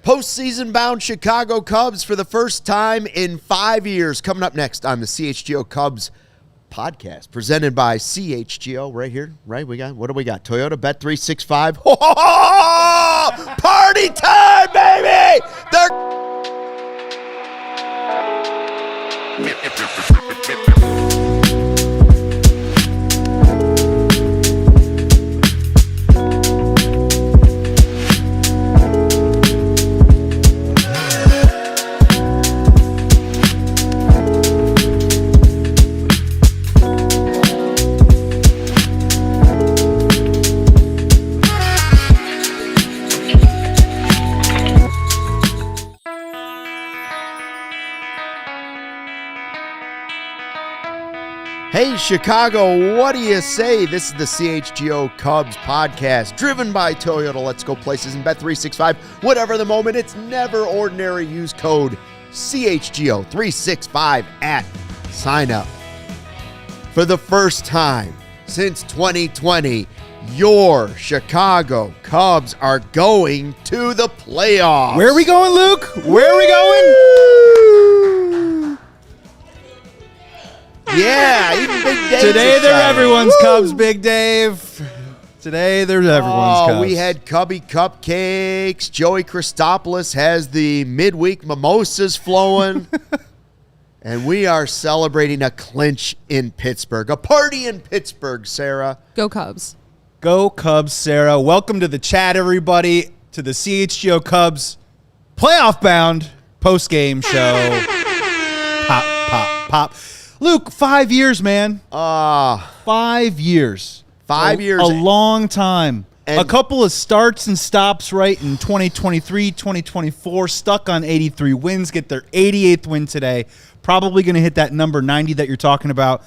Postseason bound Chicago Cubs for the first time in 5 years. Coming up next on the CHGO Cubs podcast, presented by CHGO right here. Right, what do we got? Toyota Bet365. Oh, party time, baby! Hey, Chicago, what do you say? This is the CHGO Cubs podcast, driven by Toyota. Let's go places and Bet365. Whatever the moment, it's never ordinary. Use code CHGO365 at sign up. For the first time since 2020, your Chicago Cubs are going to the playoffs. Where are we going, Luke? Where are we going? Yeah, even Big Dave. Today they're everyone's Cubs, Big Dave. Today they're everyone's Cubs. We had Cubby Cupcakes. Joey Christopoulos has the midweek mimosas flowing. And we are celebrating a clinch in Pittsburgh. A party in Pittsburgh, Sarah. Go Cubs. Go Cubs, Sarah. Welcome to the chat, everybody, to the CHGO Cubs playoff-bound post-game show. Pop, pop, pop. Luke, 5 years, man. 5 years. 5 years. A long time. And a couple of starts and stops, right, in 2023, 2024. Stuck on 83 wins. Get their 88th win today. Probably going to hit that number 90 that you're talking about.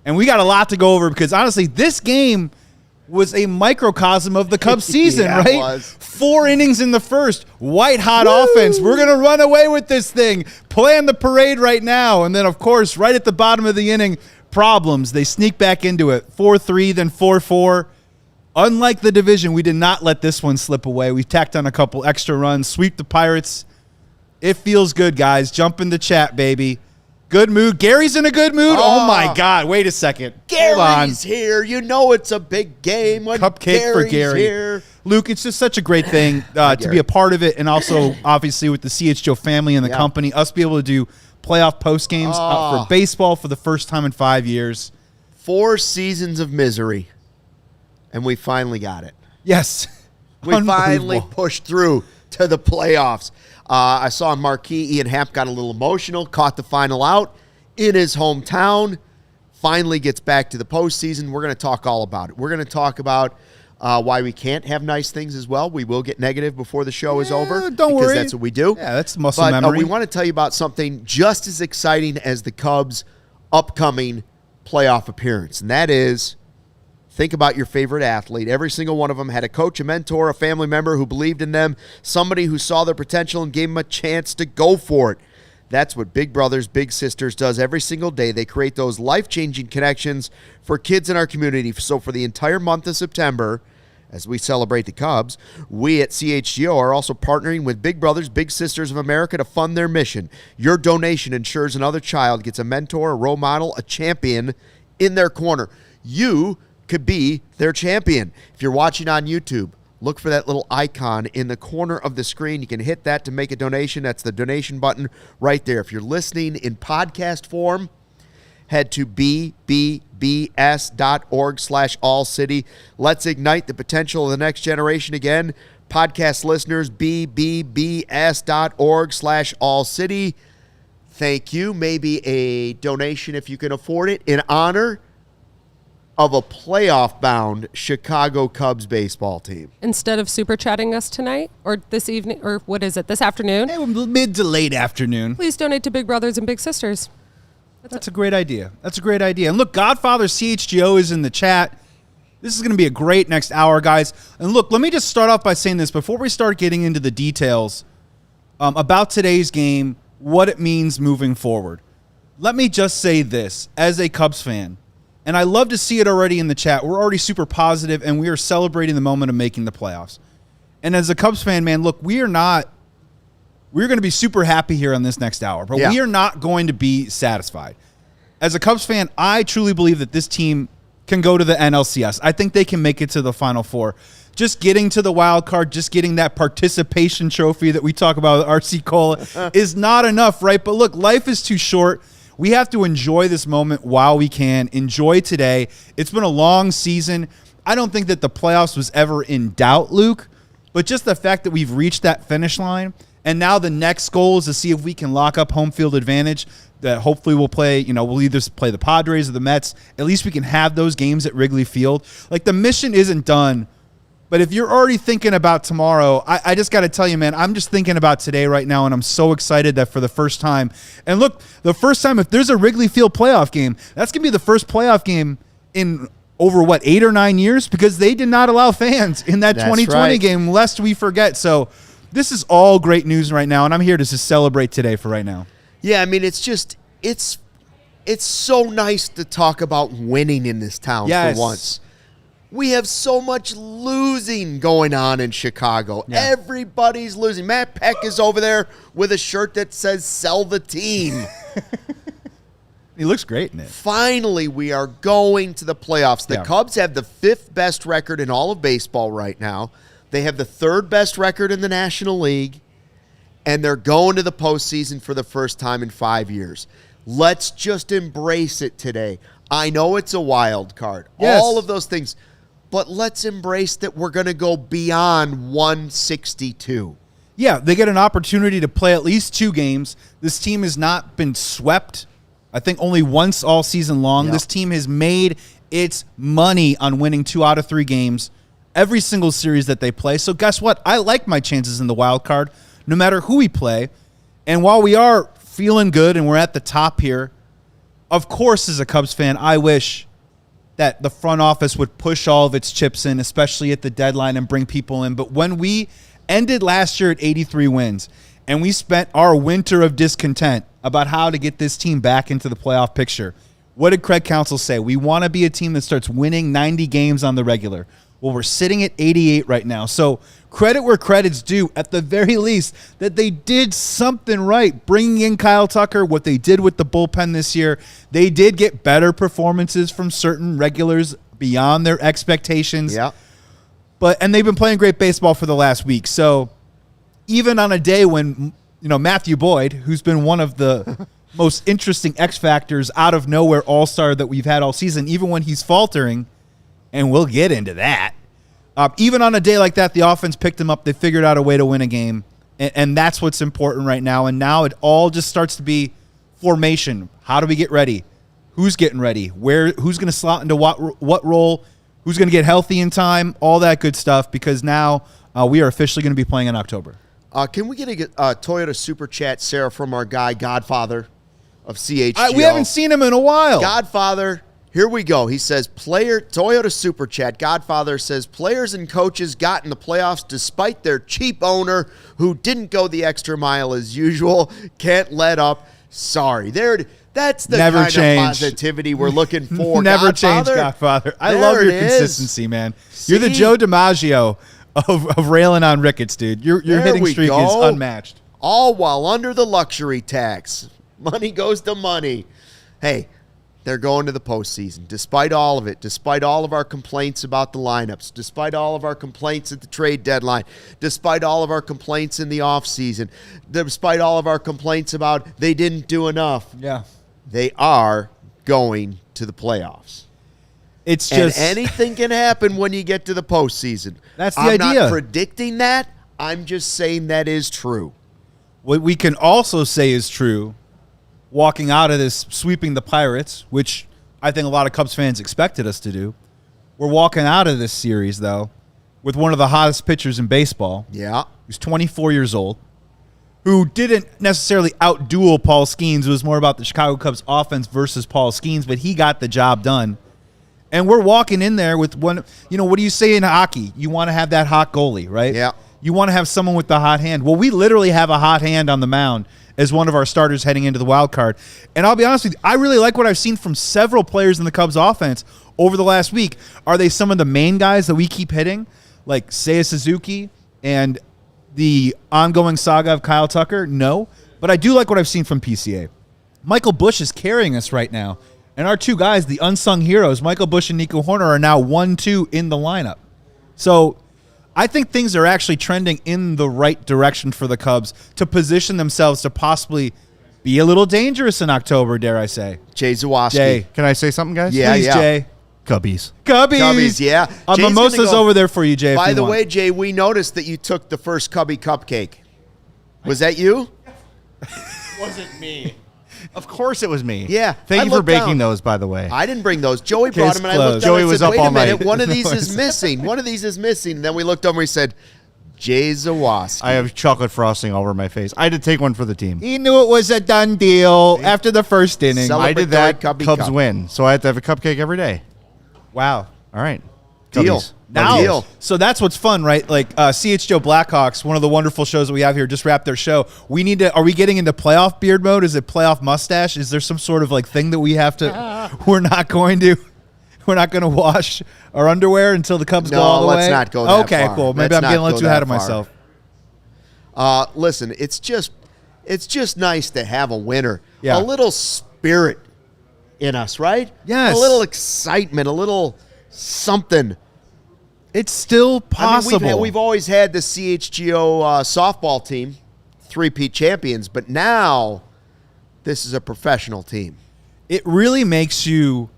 And we got a lot to go over because, honestly, this game was a microcosm of the Cubs season, yeah, right? It was. 4 innings in the first. White-hot offense. We're going to run away with this thing. Plan the parade right now. And then, of course, right at the bottom of the inning, problems. They sneak back into it. 4-3, then 4-4. Unlike the division, we did not let this one slip away. We tacked on a couple extra runs, sweep the Pirates. It feels good, guys. Jump in the chat, baby. Good mood. Gary's in a good mood. Oh my God. Wait a second. Gary's here. You know it's a big game when Cupcake Gary's for Gary. Here. Luke, it's just such a great thing to be a part of it, and also, obviously, with the CHGO family and the company, us be able to do playoff post games for baseball for the first time in 5 years. 4 seasons of misery, and we finally got it. Yes. We finally pushed through to the playoffs. I saw on Marquee, Ian Happ got a little emotional, caught the final out in his hometown, finally gets back to the postseason. We're going to talk all about it. We're going to talk about why we can't have nice things as well. We will get negative before the show is over. Don't worry. Because that's what we do. Yeah, that's muscle memory. We want to tell you about something just as exciting as the Cubs' upcoming playoff appearance, and that is, think about your favorite athlete. Every single one of them had a coach, a mentor, a family member who believed in them, somebody who saw their potential and gave them a chance to go for it. That's what Big Brothers Big Sisters does every single day. They create those life-changing connections for kids in our community. So for the entire month of September, as we celebrate the Cubs, we at CHGO are also partnering with Big Brothers Big Sisters of America to fund their mission. Your donation ensures another child gets a mentor, a role model, a champion in their corner. You could be their champion. If you're watching on YouTube, look for that little icon in the corner of the screen. You can hit that to make a donation. That's the donation button right there. If you're listening in podcast form, head to bbbs.org/ALLCITY. Let's ignite the potential of the next generation. Again, podcast listeners, bbbs.org/ALLCITY. Thank you. Maybe a donation if you can afford it in honor of a playoff-bound Chicago Cubs baseball team. Instead of super chatting us tonight or this evening, or what is it, this afternoon? Hey, mid to late afternoon. Please donate to Big Brothers and Big Sisters. That's a great idea. That's a great idea. And look, Godfather CHGO is in the chat. This is going to be a great next hour, guys. And look, let me just start off by saying this before we start getting into the details about today's game, what it means moving forward. Let me just say this as a Cubs fan. And I love to see it already in the chat. We're already super positive, and we are celebrating the moment of making the playoffs. And as a Cubs fan, man, look, we are not we're going to be super happy here on this next hour, but we are not going to be satisfied. As a Cubs fan, I truly believe that this team can go to the NLCS. I think they can make it to the Final Four. Just getting to the wild card, just getting that participation trophy that we talk about with RC Cola is not enough, right? But look, life is too short. We have to enjoy this moment while we can. Enjoy today. It's been a long season. I don't think that the playoffs was ever in doubt, Luke, but just the fact that we've reached that finish line, and now the next goal is to see if we can lock up home field advantage. That hopefully we'll play, we'll either play the Padres or the Mets. At least we can have those games at Wrigley Field. Like, the mission isn't done. But if you're already thinking about tomorrow, I just got to tell you, man, I'm just thinking about today right now, and I'm so excited that for the first time. And look, the first time, if there's a Wrigley Field playoff game, that's going to be the first playoff game in over, 8 or 9 years? Because they did not allow fans in that 2020 game, lest we forget. So this is all great news right now, and I'm here to just celebrate today for right now. Yeah, I mean, it's so nice to talk about winning in this town for once. We have so much losing going on in Chicago. Yeah. Everybody's losing. Matt Peck is over there with a shirt that says "Sell the team." He looks great in it. Finally, we are going to the playoffs. The Cubs have the 5th best record in all of baseball right now. They have the 3rd best record in the National League, and they're going to the postseason for the first time in 5 years. Let's just embrace it today. I know it's a wild card. Yes. All of those things. But let's embrace that we're going to go beyond 162. Yeah, they get an opportunity to play at least 2 games. This team has not been swept, I think, only once all season long. Yep. This team has made its money on winning 2 out of 3 games every single series that they play. So guess what? I like my chances in the wild card, no matter who we play. And while we are feeling good and we're at the top here, of course, as a Cubs fan, I wish that the front office would push all of its chips in, especially at the deadline, and bring people in. But when we ended last year at 83 wins and we spent our winter of discontent about how to get this team back into the playoff picture, what did Craig Counsell say? We want to be a team that starts winning 90 games on the regular. Well, we're sitting at 88 right now. So credit where credit's due, at the very least, that they did something right. Bringing in Kyle Tucker, what they did with the bullpen this year, they did get better performances from certain regulars beyond their expectations. Yeah. And they've been playing great baseball for the last week. So even on a day when, Matthew Boyd, who's been one of the most interesting X factors out of nowhere all-star that we've had all season, even when he's faltering, and we'll get into that. Even on a day like that, the offense picked them up. They figured out a way to win a game, and that's what's important right now. And now it all just starts to be formation. How do we get ready? Who's getting ready? Who's going to slot into what role? Who's going to get healthy in time? All that good stuff, because now we are officially going to be playing in October. Can we get a Toyota Super Chat, Sarah, from our guy, Godfather of CHGO? We haven't seen him in a while. Godfather. Here we go. He says, Toyota Super Chat, Godfather says, players and coaches got in the playoffs despite their cheap owner who didn't go the extra mile as usual. Can't let up. Sorry. That's the Never kind changed. of positivity we're looking for. Never Godfather. changed, Godfather. I love your consistency, man. See? You're the Joe DiMaggio of railing on Ricketts, dude. Your hitting streak is unmatched. All while under the luxury tax. Money goes to money. Hey, they're going to the postseason, despite all of it, despite all of our complaints about the lineups, despite all of our complaints at the trade deadline, despite all of our complaints in the offseason, despite all of our complaints about they didn't do enough. Yeah. They are going to the playoffs. It's just anything can happen when you get to the postseason. That's the idea. I'm not predicting that. I'm just saying that is true. What we can also say is true, walking out of this, sweeping the Pirates, which I think a lot of Cubs fans expected us to do. We're walking out of this series, though, with one of the hottest pitchers in baseball. Yeah. Who's 24 years old, who didn't necessarily out-duel Paul Skeens. It was more about the Chicago Cubs offense versus Paul Skeens, but he got the job done. And we're walking in there with one, what do you say in hockey? You want to have that hot goalie, right? Yeah. You want to have someone with the hot hand. Well, we literally have a hot hand on the mound as one of our starters heading into the wild card. And I'll be honest with you, I really like what I've seen from several players in the Cubs offense over the last week. Are they some of the main guys that we keep hitting, like Seiya Suzuki and the ongoing saga of Kyle Tucker? No. But I do like what I've seen from PCA. Michael Busch is carrying us right now. And our two guys, the unsung heroes, Michael Busch and Nico Hoerner, are now 1-2 in the lineup. So I think things are actually trending in the right direction for the Cubs to position themselves to possibly be a little dangerous in October, dare I say. Jay Zawoski. Jay. Can I say something, guys? Yeah, Please, yeah. Jay. Cubbies. Cubbies. Yeah. Jay's Mimosa's gonna go- over there for you, Jay. By if you the want. way, Jay, we noticed that you took the first Cubby cupcake. Was that you? Wasn't me. Of course it was me. Yeah, Thank I you for looked baking down. those, by the way. I didn't bring those. Joey brought Case them, and I looked closed. down Joey and was said, up wait all a minute, night. one of these is missing. One of these is missing. And then we looked over and we said, Jay Zawoski. I have chocolate frosting all over my face. I had to take one for the team. He knew it was a done deal after the first inning. Celebrate I did that. Cubby Cubs Cup. win. So I have to have a cupcake every day. Wow. All right. Deal. Cubbies. Now, Deal. so that's what's fun, right? Like CHGO Blackhawks, one of the wonderful shows that we have here, just wrapped their show. We need to. Are we getting into playoff beard mode? Is it playoff mustache? Is there some sort of like thing that we have to? We're not going to wash our underwear until the Cubs go all the way. No, let's not go that Okay, far. cool. Maybe Let's I'm getting a not little go too ahead that of far. myself. Listen, it's just nice to have a winner. Yeah. A little spirit in us, right? Yes. A little excitement, a little something. It's still possible. I mean, we've always had the CHGO softball team, three-peat champions, but now this is a professional team. It really makes you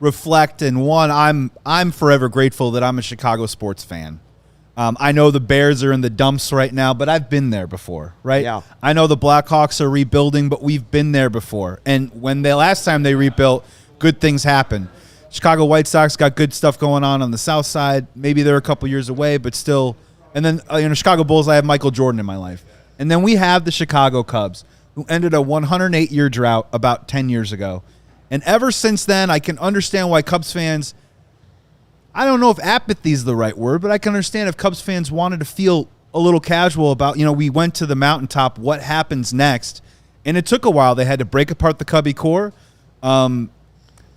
reflect. And one, I'm forever grateful that I'm a Chicago sports fan. I know the Bears are in the dumps right now, but I've been there before, right? Yeah. I know the Blackhawks are rebuilding, but we've been there before. And when last time they rebuilt, good things happened. Chicago White Sox got good stuff going on the south side. Maybe they're a couple years away, but still. And then, Chicago Bulls, I have Michael Jordan in my life. And then we have the Chicago Cubs, who ended a 108-year drought about 10 years ago. And ever since then, I can understand why Cubs fans, I don't know if apathy is the right word, but I can understand if Cubs fans wanted to feel a little casual about, we went to the mountaintop, what happens next? And it took a while. They had to break apart the Cubby core.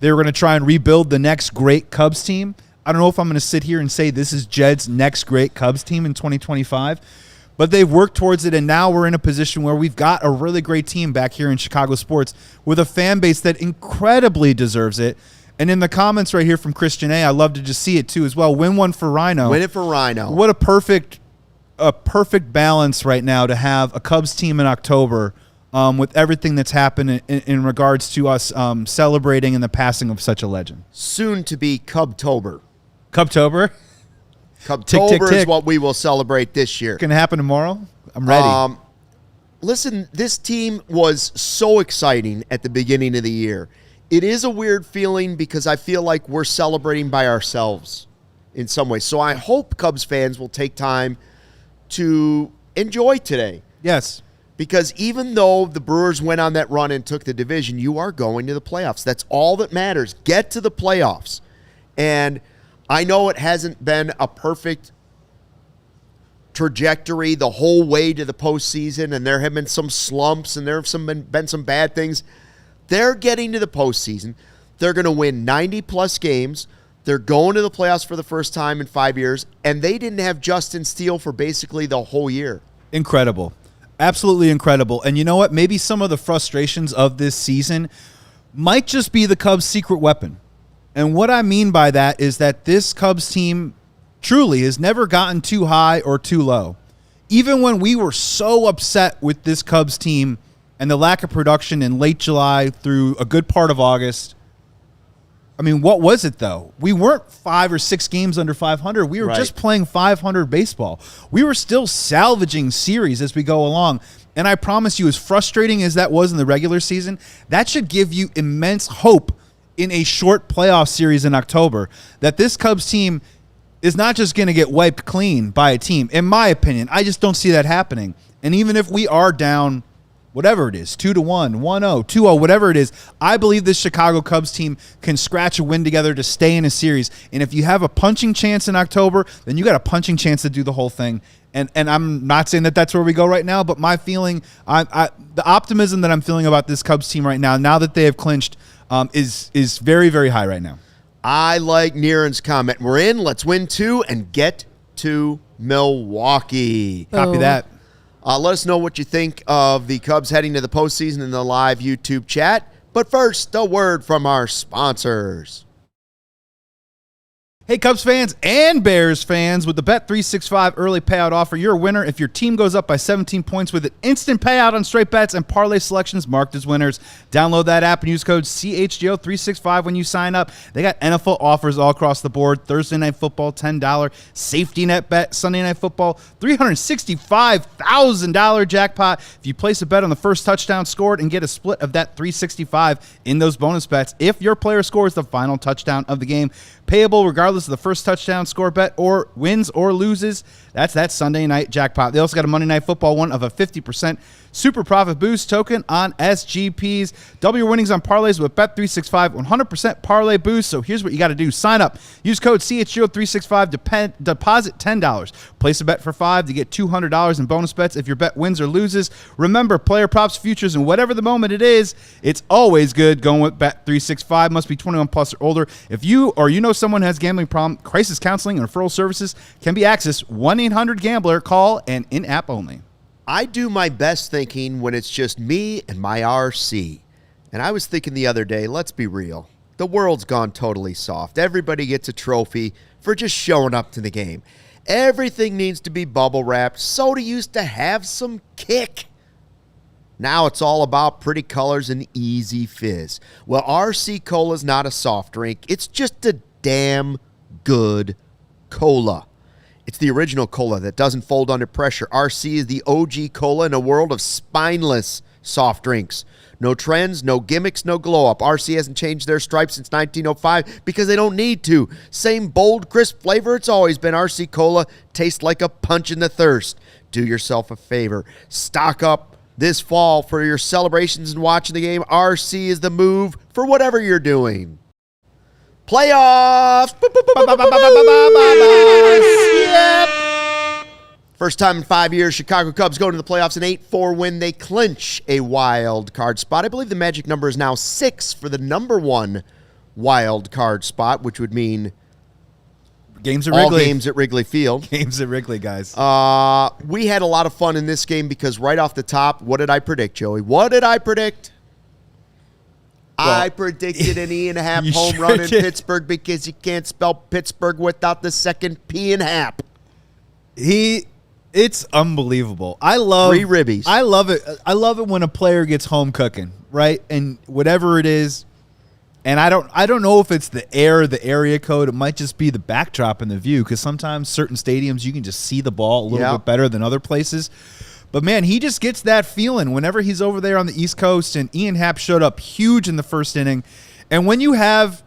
They were going to try and rebuild the next great Cubs team. I don't know if I'm going to sit here and say this is Jed's next great Cubs team in 2025, but they've worked towards it, and now we're in a position where we've got a really great team back here in Chicago sports with a fan base that incredibly deserves it. And in the comments right here from Christian A., I love to just see it too as well. Win one for Rhino. Win it for Rhino. What a perfect balance right now to have a Cubs team in October with everything that's happened in regards to us celebrating in the passing of such a legend. Soon to be Cubtober. Cubtober? Cubtober Tick, tick, is tick. what we will celebrate this year. Going to happen tomorrow? I'm ready. Listen, this team was so exciting at the beginning of the year. It is a weird feeling because I feel like we're celebrating by ourselves in some ways. So I hope Cubs fans will take time to enjoy today. Yes. Because even though the Brewers went on that run and took the division, you are going to the playoffs. That's all that matters. Get to the playoffs. And I know it hasn't been a perfect trajectory the whole way to the postseason, and there have been some slumps, and there have been some bad things. They're getting to the postseason. They're going to win 90-plus games. They're going to the playoffs for the first time in 5 years, and they didn't have Justin Steele for basically the whole year. Incredible. Absolutely incredible. And you know what? Maybe some of the frustrations of this season might just be the Cubs' secret weapon. And what I mean by that is that this Cubs team truly has never gotten too high or too low. Even when we were so upset with this Cubs team and the lack of production in late July through a good part of August, I mean, what was it, though? We weren't 5 or 6 games under 500. We were Right. just playing 500 baseball. We were still salvaging series as we go along. And I promise you, as frustrating as that was in the regular season, that should give you immense hope in a short playoff series in October that this Cubs team is not just going to get wiped clean by a team. In my opinion, I just don't see that happening. And even if we are down whatever it is, 2-1, 1-0, 2-0, whatever it is, I believe this Chicago Cubs team can scratch a win together to stay in a series. And if you have a punching chance in October, then you got a punching chance to do the whole thing. And I'm not saying that that's where we go right now, but my feeling, the optimism that I'm feeling about this Cubs team right now that they have clinched, is very, very high right now. I like Niren's comment. We're in. Let's win 2 and get to Milwaukee. Copy Boom. that. Let us know what you think of the Cubs heading to the postseason in the live YouTube chat. But first, a word from our sponsors. Hey, Cubs fans and Bears fans, with the Bet365 early payout offer, you're a winner if your team goes up by 17 points with an instant payout on straight bets and parlay selections marked as winners. Download that app and use code CHGO365 when you sign up. They got NFL offers all across the board. Thursday Night Football, $10. Safety net bet. Sunday Night Football, $365,000 jackpot. If you place a bet on the first touchdown scored and get a split of that $365 in those bonus bets, if your player scores the final touchdown of the game, payable regardless of the first touchdown score bet or wins or loses. That's that Sunday night jackpot. They also got a Monday Night Football one of a 50% super profit boost token on SGPs. Double your winnings on parlays with Bet365 100% parlay boost. So here's what you got to do. Sign up. Use code CHGO365. Deposit $10. Place a bet for $5 to get $200 in bonus bets if your bet wins or loses. Remember, player props, futures, and whatever the moment it is, it's always good going with Bet365. Must be 21 plus or older. If you or you know someone has gambling problem, crisis counseling and referral services can be accessed 1-800-GAMBLER. Call and in-app only. I do my best thinking when it's just me and my RC. And I was thinking the other day, let's be real. The world's gone totally soft. Everybody gets a trophy for just showing up to the game. Everything needs to be bubble wrapped. Soda used to have some kick. Now it's all about pretty colors and easy fizz. Well, RC Cola's not a soft drink. It's just a damn good cola. It's the original cola that doesn't fold under pressure. RC is the OG cola in a world of spineless soft drinks. No trends, no gimmicks, no glow-up. RC hasn't changed their stripes since 1905 because they don't need to. Same bold, crisp flavor it's always been. RC Cola tastes like a punch in the thirst. Do yourself a favor. Stock up this fall for your celebrations and watching the game. RC is the move for whatever you're doing. Playoffs! Yep. First time in 5 years, Chicago Cubs go to the playoffs, an 8-4 win. They clinch a wild card spot. I believe the magic number is now 6 for the number one wild card spot, which would mean Games at all Wrigley. games at Wrigley Field. Games at Wrigley, guys. We had a lot of fun in this game because right off the top, what did I predict, Joey? What did I predict? I predicted an Ian Happ You home sure run in did. Pittsburgh because you can't spell Pittsburgh without the second P in Happ. It's unbelievable. I love 3 ribbies. I love it. I love it when a player gets home cooking, right? And whatever it is, and I don't know if it's the air, the area code. It might just be the backdrop and the view, because sometimes certain stadiums you can just see the ball a little bit better than other places. But, man, he just gets that feeling whenever he's over there on the East Coast, and Ian Happ showed up huge in the first inning. And when you have,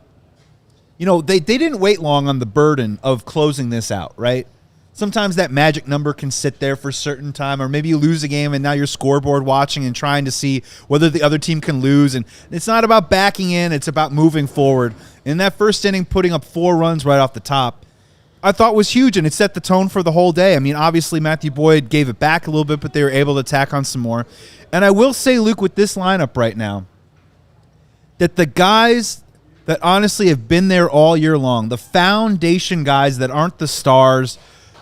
they didn't wait long on the burden of closing this out, right? Sometimes that magic number can sit there for a certain time, or maybe you lose a game and now you're scoreboard watching and trying to see whether the other team can lose. And it's not about backing in, it's about moving forward. In that first inning, putting up 4 runs right off the top, I thought was huge, and it set the tone for the whole day. I mean, obviously Matthew Boyd gave it back a little bit, but they were able to tack on some more. And I will say, Luke, with this lineup right now, that the guys that honestly have been there all year long, the foundation guys that aren't the stars,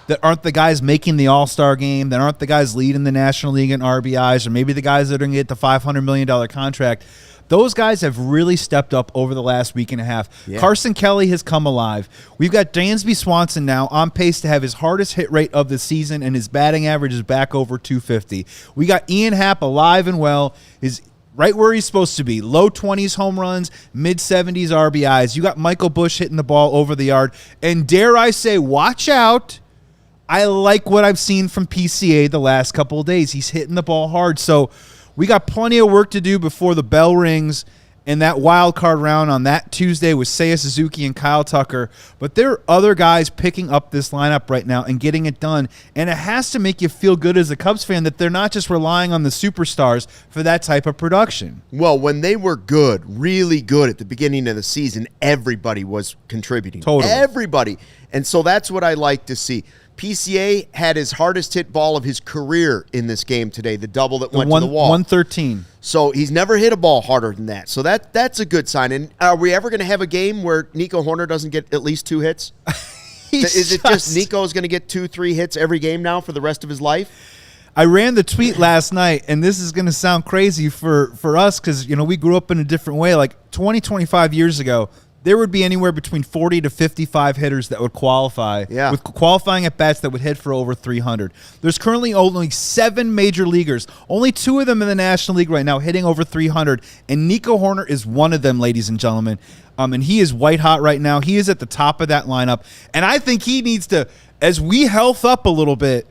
that aren't the guys making the All-Star game, that aren't the guys leading the National League in RBIs, or maybe the guys that are going to get the $500 million contract, those guys have really stepped up over the last week and a half. Yeah. Carson Kelly has come alive. We've got Dansby Swanson now on pace to have his hardest hit rate of the season, and his batting average is back over 250. We got Ian Happ alive and well. Is right where he's supposed to be. Low 20s home runs, mid 70s RBIs. You got Michael Busch hitting the ball over the yard. And dare I say, watch out. I like what I've seen from PCA the last couple of days. He's hitting the ball hard. So we got plenty of work to do before the bell rings in that wild card round on that Tuesday with Seiya Suzuki and Kyle Tucker. But there are other guys picking up this lineup right now and getting it done. And it has to make you feel good as a Cubs fan that they're not just relying on the superstars for that type of production. Well, when they were good, really good at the beginning of the season, everybody was contributing. Totally. Everybody. And so that's what I like to see. PCA had his hardest hit ball of his career in this game today, the double that went to the wall. 113. So he's never hit a ball harder than that. So that's a good sign. And are we ever going to have a game where Nico Hoerner doesn't get at least 2 hits? Is it just Nico's going to get 2-3 hits every game now for the rest of his life? I ran the tweet last night, and this is going to sound crazy for us because, we grew up in a different way. Like 20, 25 years ago, there would be anywhere between 40 to 55 hitters that would qualify with qualifying at bats that would hit for over 300. There's currently only 7 major leaguers, only 2 of them in the National League right now hitting over 300, and Nico Hoerner is one of them, ladies and gentlemen. And he is white hot right now. He is at the top of that lineup, and I think he needs to, as we health up a little bit,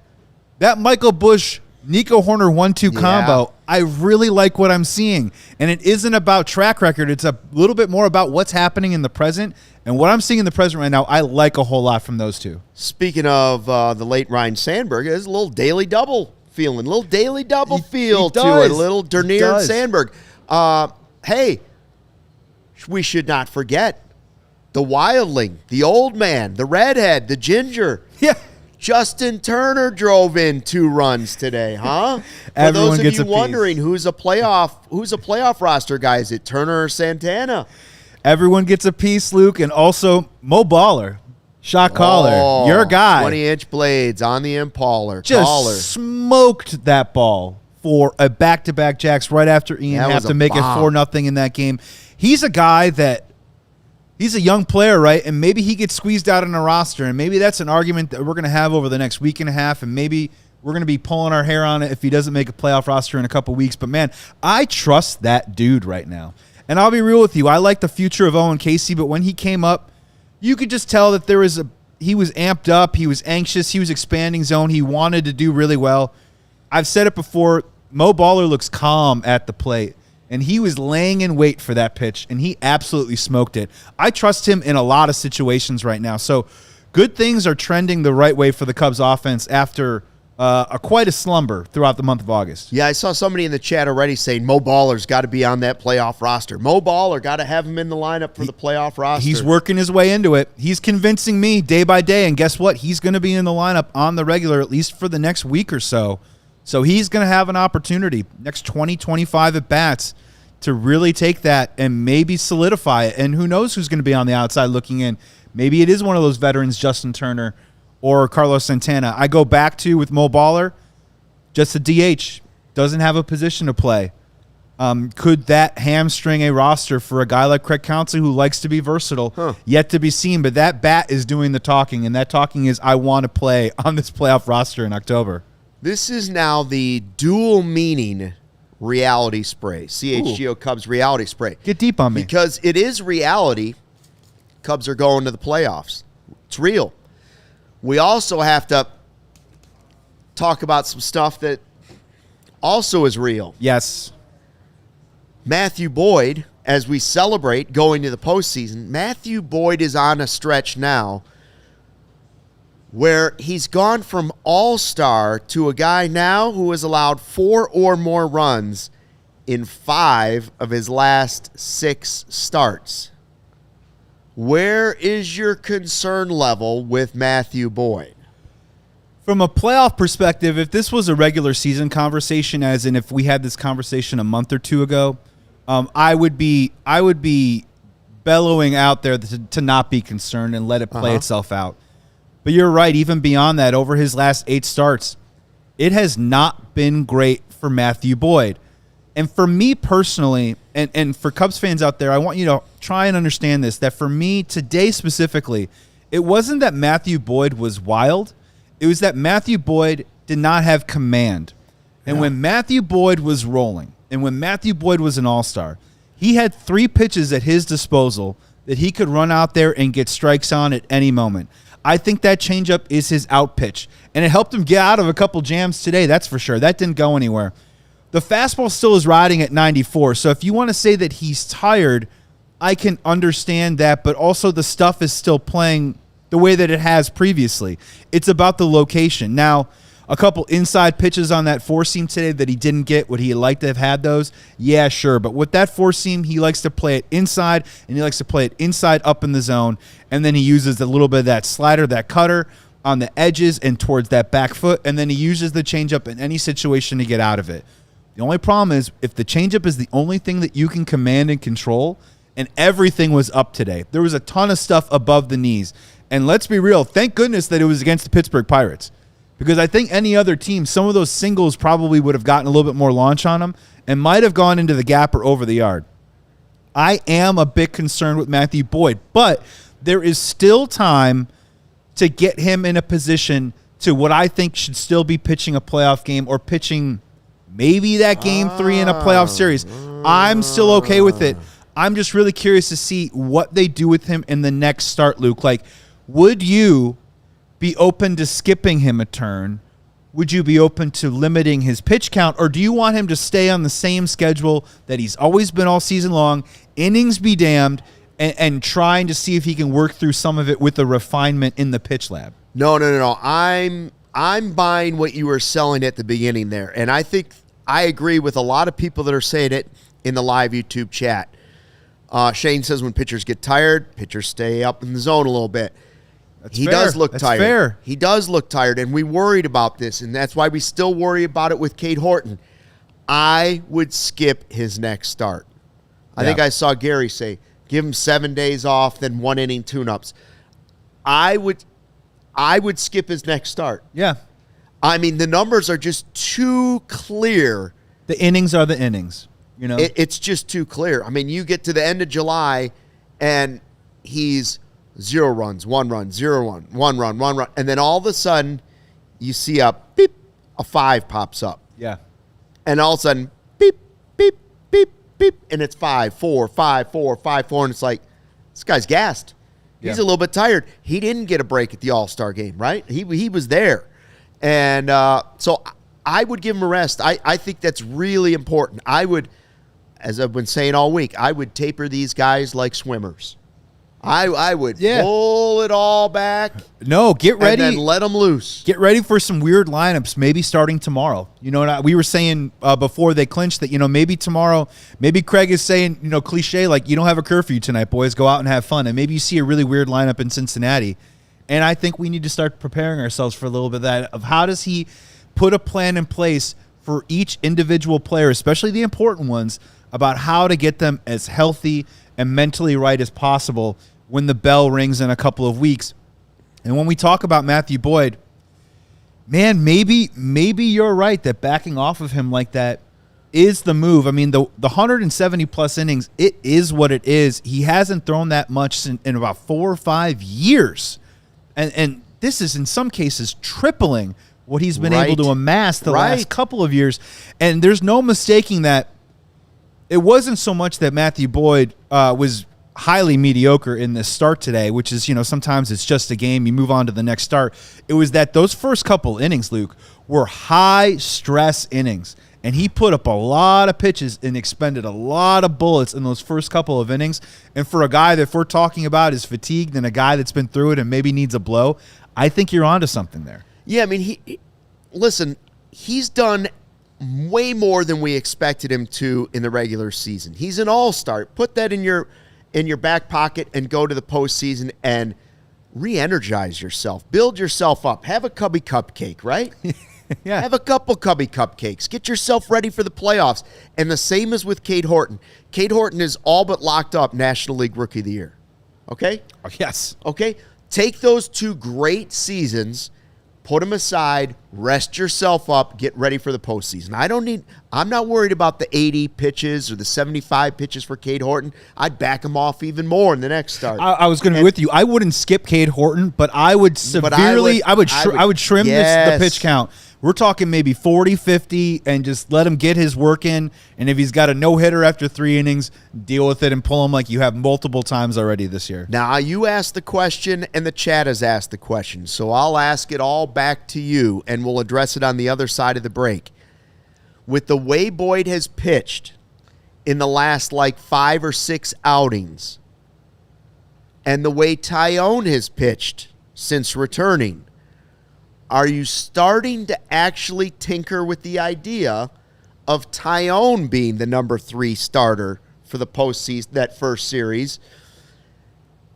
that Michael Busch, Nico Hoerner 1-2 combo, I really like what I'm seeing. And it isn't about track record. It's a little bit more about what's happening in the present. And what I'm seeing in the present right now, I like a whole lot from those two. Speaking of the late Ryan Sandberg, there's a little daily double feeling, a little daily double feel to it, a little Dernier Sandberg. Hey, we should not forget the wildling, the old man, the redhead, the ginger. Yeah. Justin Turner drove in 2 runs today, huh? For those of you wondering who's a playoff roster guy, is it Turner or Santana? Everyone gets a piece, Luke, and also Mo Baller, shot caller, your guy. 20-inch blades on the impaler. Just smoked that ball for a back-to-back jacks right after Ian Happ to make it 4-0 in that game. He's a guy that he's a young player, right? And maybe he gets squeezed out on a roster, and maybe that's an argument that we're going to have over the next week and a half, and maybe we're going to be pulling our hair on it if he doesn't make a playoff roster in a couple weeks. But, man, I trust that dude right now. And I'll be real with you. I like the future of Owen Casey, but when he came up, you could just tell that he was amped up, he was anxious, he was expanding zone, he wanted to do really well. I've said it before, Mo Baller looks calm at the plate. And he was laying in wait for that pitch, and he absolutely smoked it. I trust him in a lot of situations right now. So good things are trending the right way for the Cubs offense after quite a slumber throughout the month of August. Yeah, I saw somebody in the chat already saying Mo Baller's got to be on that playoff roster. Mo Baller, got to have him in the lineup for the playoff roster. He's working his way into it. He's convincing me day by day, and guess what? He's going to be in the lineup on the regular, at least for the next week or so. So he's going to have an opportunity next 20, 25 at-bats to really take that and maybe solidify it. And who knows who's going to be on the outside looking in. Maybe it is one of those veterans, Justin Turner or Carlos Santana. I go back to, with Mo Baller, just a DH. Doesn't have a position to play. Could that hamstring a roster for a guy like Craig Counsell who likes to be versatile? Yet to be seen. But that bat is doing the talking, and that talking is, I want to play on this playoff roster in October. This is now the dual meaning reality spray. CHGO Cubs reality spray. Get deep on me. Because it is reality. Cubs are going to the playoffs. It's real. We also have to talk about some stuff that also is real. Yes. Matthew Boyd, as we celebrate going to the postseason, Matthew Boyd is on a stretch now where he's gone from all-star to a guy now who has allowed 4 or more runs in 5 of his last 6 starts. Where is your concern level with Matthew Boyd? From a playoff perspective, if this was a regular season conversation, as in if we had this conversation a month or 2 ago, I would be bellowing out there to not be concerned and let it play itself out. But you're right, even beyond that, over his last 8 starts, it has not been great for Matthew Boyd. And for me personally, and for Cubs fans out there, I want you to try and understand this, that for me today specifically, it wasn't that Matthew Boyd was wild. It was that Matthew Boyd did not have command. And when Matthew Boyd was rolling, and when Matthew Boyd was an all-star, he had 3 pitches at his disposal that he could run out there and get strikes on at any moment. I think that changeup is his out pitch, and it helped him get out of a couple jams today, that's for sure. That didn't go anywhere. The fastball still is riding at 94, so if you want to say that he's tired, I can understand that, but also the stuff is still playing the way that it has previously. It's about the location. Now, a couple inside pitches on that 4-seam today that he didn't get. Would he like to have had those? Yeah, sure. But with that 4-seam, he likes to play it inside, and he likes to play it inside up in the zone, and then he uses a little bit of that slider, that cutter on the edges and towards that back foot, and then he uses the changeup in any situation to get out of it. The only problem is if the changeup is the only thing that you can command and control, and everything was up today. There was a ton of stuff above the knees. And let's be real, thank goodness that it was against the Pittsburgh Pirates. Because I think any other team, some of those singles probably would have gotten a little bit more launch on them and might have gone into the gap or over the yard. I am a bit concerned with Matthew Boyd, but there is still time to get him in a position to what I think should still be pitching a playoff game or pitching maybe that game 3 in a playoff series. I'm still okay with it. I'm just really curious to see what they do with him in the next start, Luke. Like, would you be open to skipping him a turn? Would you be open to limiting his pitch count? Or do you want him to stay on the same schedule that he's always been all season long, innings be damned, and trying to see if he can work through some of it with the refinement in the pitch lab? No. I'm buying what you were selling at the beginning there. And I think I agree with a lot of people that are saying it in the live YouTube chat. Shane says when pitchers get tired, pitchers stay up in the zone a little bit. That's he fair. does look That's tired. fair. He does look tired, and we worried about this, and that's why we still worry about it with Cade Horton. I would skip his next start. I think I saw Gary say, give him 7 days off, then 1 inning tune-ups. I would skip his next start. Yeah. I mean, the numbers are just too clear. The innings are the innings. You know, It's just too clear. I mean, you get to the end of July, and he's 0 runs, 1 run, 0 run, 1 run, 1 run. And then all of a sudden, you see a beep, a 5 pops up. yeah. And all of a sudden, beep, beep, beep, beep. And it's 5, 4, 5, 4, 5, 4. And it's like, this guy's gassed. He's Yeah. a little bit tired. He didn't get a break at the All-Star game, right? He was there. And so I would give him a rest. I think that's really important. I would, as I've been saying all week, I would taper these guys like swimmers. I would pull it all back. No, get ready. And then let them loose. Get ready for some weird lineups, maybe starting tomorrow. You know, and we were saying before they clinched that, you know, maybe tomorrow, maybe Craig is saying, you know, cliche, like, you don't have a curfew tonight, boys. Go out and have fun. And maybe you see a really weird lineup in Cincinnati. And I think we need to start preparing ourselves for a little bit of that, of how does he put a plan in place for each individual player, especially the important ones, about how to get them as healthy and mentally right as possible when the bell rings in a couple of weeks. And when we talk about Matthew Boyd, man, maybe you're right that backing off of him like that is the move. I mean, the 170-plus innings, it is what it is. He hasn't thrown that much in about 4 or 5 years. And this is, in some cases, tripling what he's been able to amass the last couple of years. And there's no mistaking that it wasn't so much that Matthew Boyd was highly mediocre in this start today, which is, you know, sometimes it's just a game, you move on to the next start. It was that those first couple innings, Luke, were high-stress innings. And he put up a lot of pitches and expended a lot of bullets in those first couple of innings. And for a guy that, if we're talking about, is fatigued and a guy that's been through it and maybe needs a blow, I think you're onto something there. Yeah, I mean, he's done way more than we expected him to in the regular season. He's an all-star. Put that in your back pocket and go to the postseason and re-energize yourself. Build yourself up. Have a Cubby cupcake, right? Yeah. Have a couple Cubby cupcakes. Get yourself ready for the playoffs. And the same is with Cade Horton. Cade Horton is all but locked up National League Rookie of the Year. Okay? Yes. Okay? Take those 2 great seasons, put them aside, rest yourself up, get ready for the postseason. I'm not worried about the 80 pitches or the 75 pitches for Cade Horton. I'd back him off even more in the next start. I was going to be with you. I wouldn't skip Cade Horton, but I would severely, I would trim the pitch count. We're talking maybe 40, 50, and just let him get his work in. And if he's got a no-hitter after 3 innings, deal with it and pull him like you have multiple times already this year. Now, you asked the question, and the chat has asked the question. So I'll ask it all back to you, and we'll address it on the other side of the break. With the way Boyd has pitched in the last, 5 or 6 outings, and the way Taillon has pitched since returning, are you starting to actually tinker with the idea of Taillon being the number 3 starter for the postseason, that first series,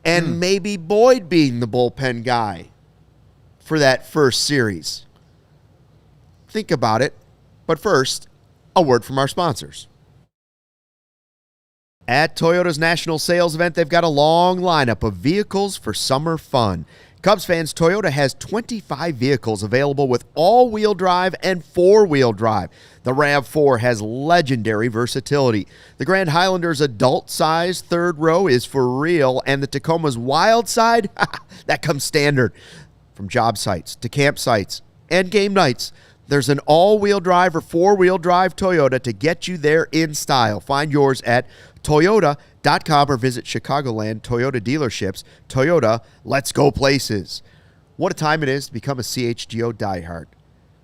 and maybe Boyd being the bullpen guy for that first series? Think about it. But first, a word from our sponsors. At Toyota's national sales event, they've got a long lineup of vehicles for summer fun. Cubs fans, Toyota has 25 vehicles available with all-wheel drive and four-wheel drive. The RAV4 has legendary versatility. The Grand Highlander's adult-sized third row is for real, and the Tacoma's wild side, that comes standard. From job sites to campsites and game nights, there's an all-wheel drive or four-wheel drive Toyota to get you there in style. Find yours at Toyota.com or visit Chicagoland Toyota dealerships. Toyota, let's go places. What a time it is to become a CHGO diehard.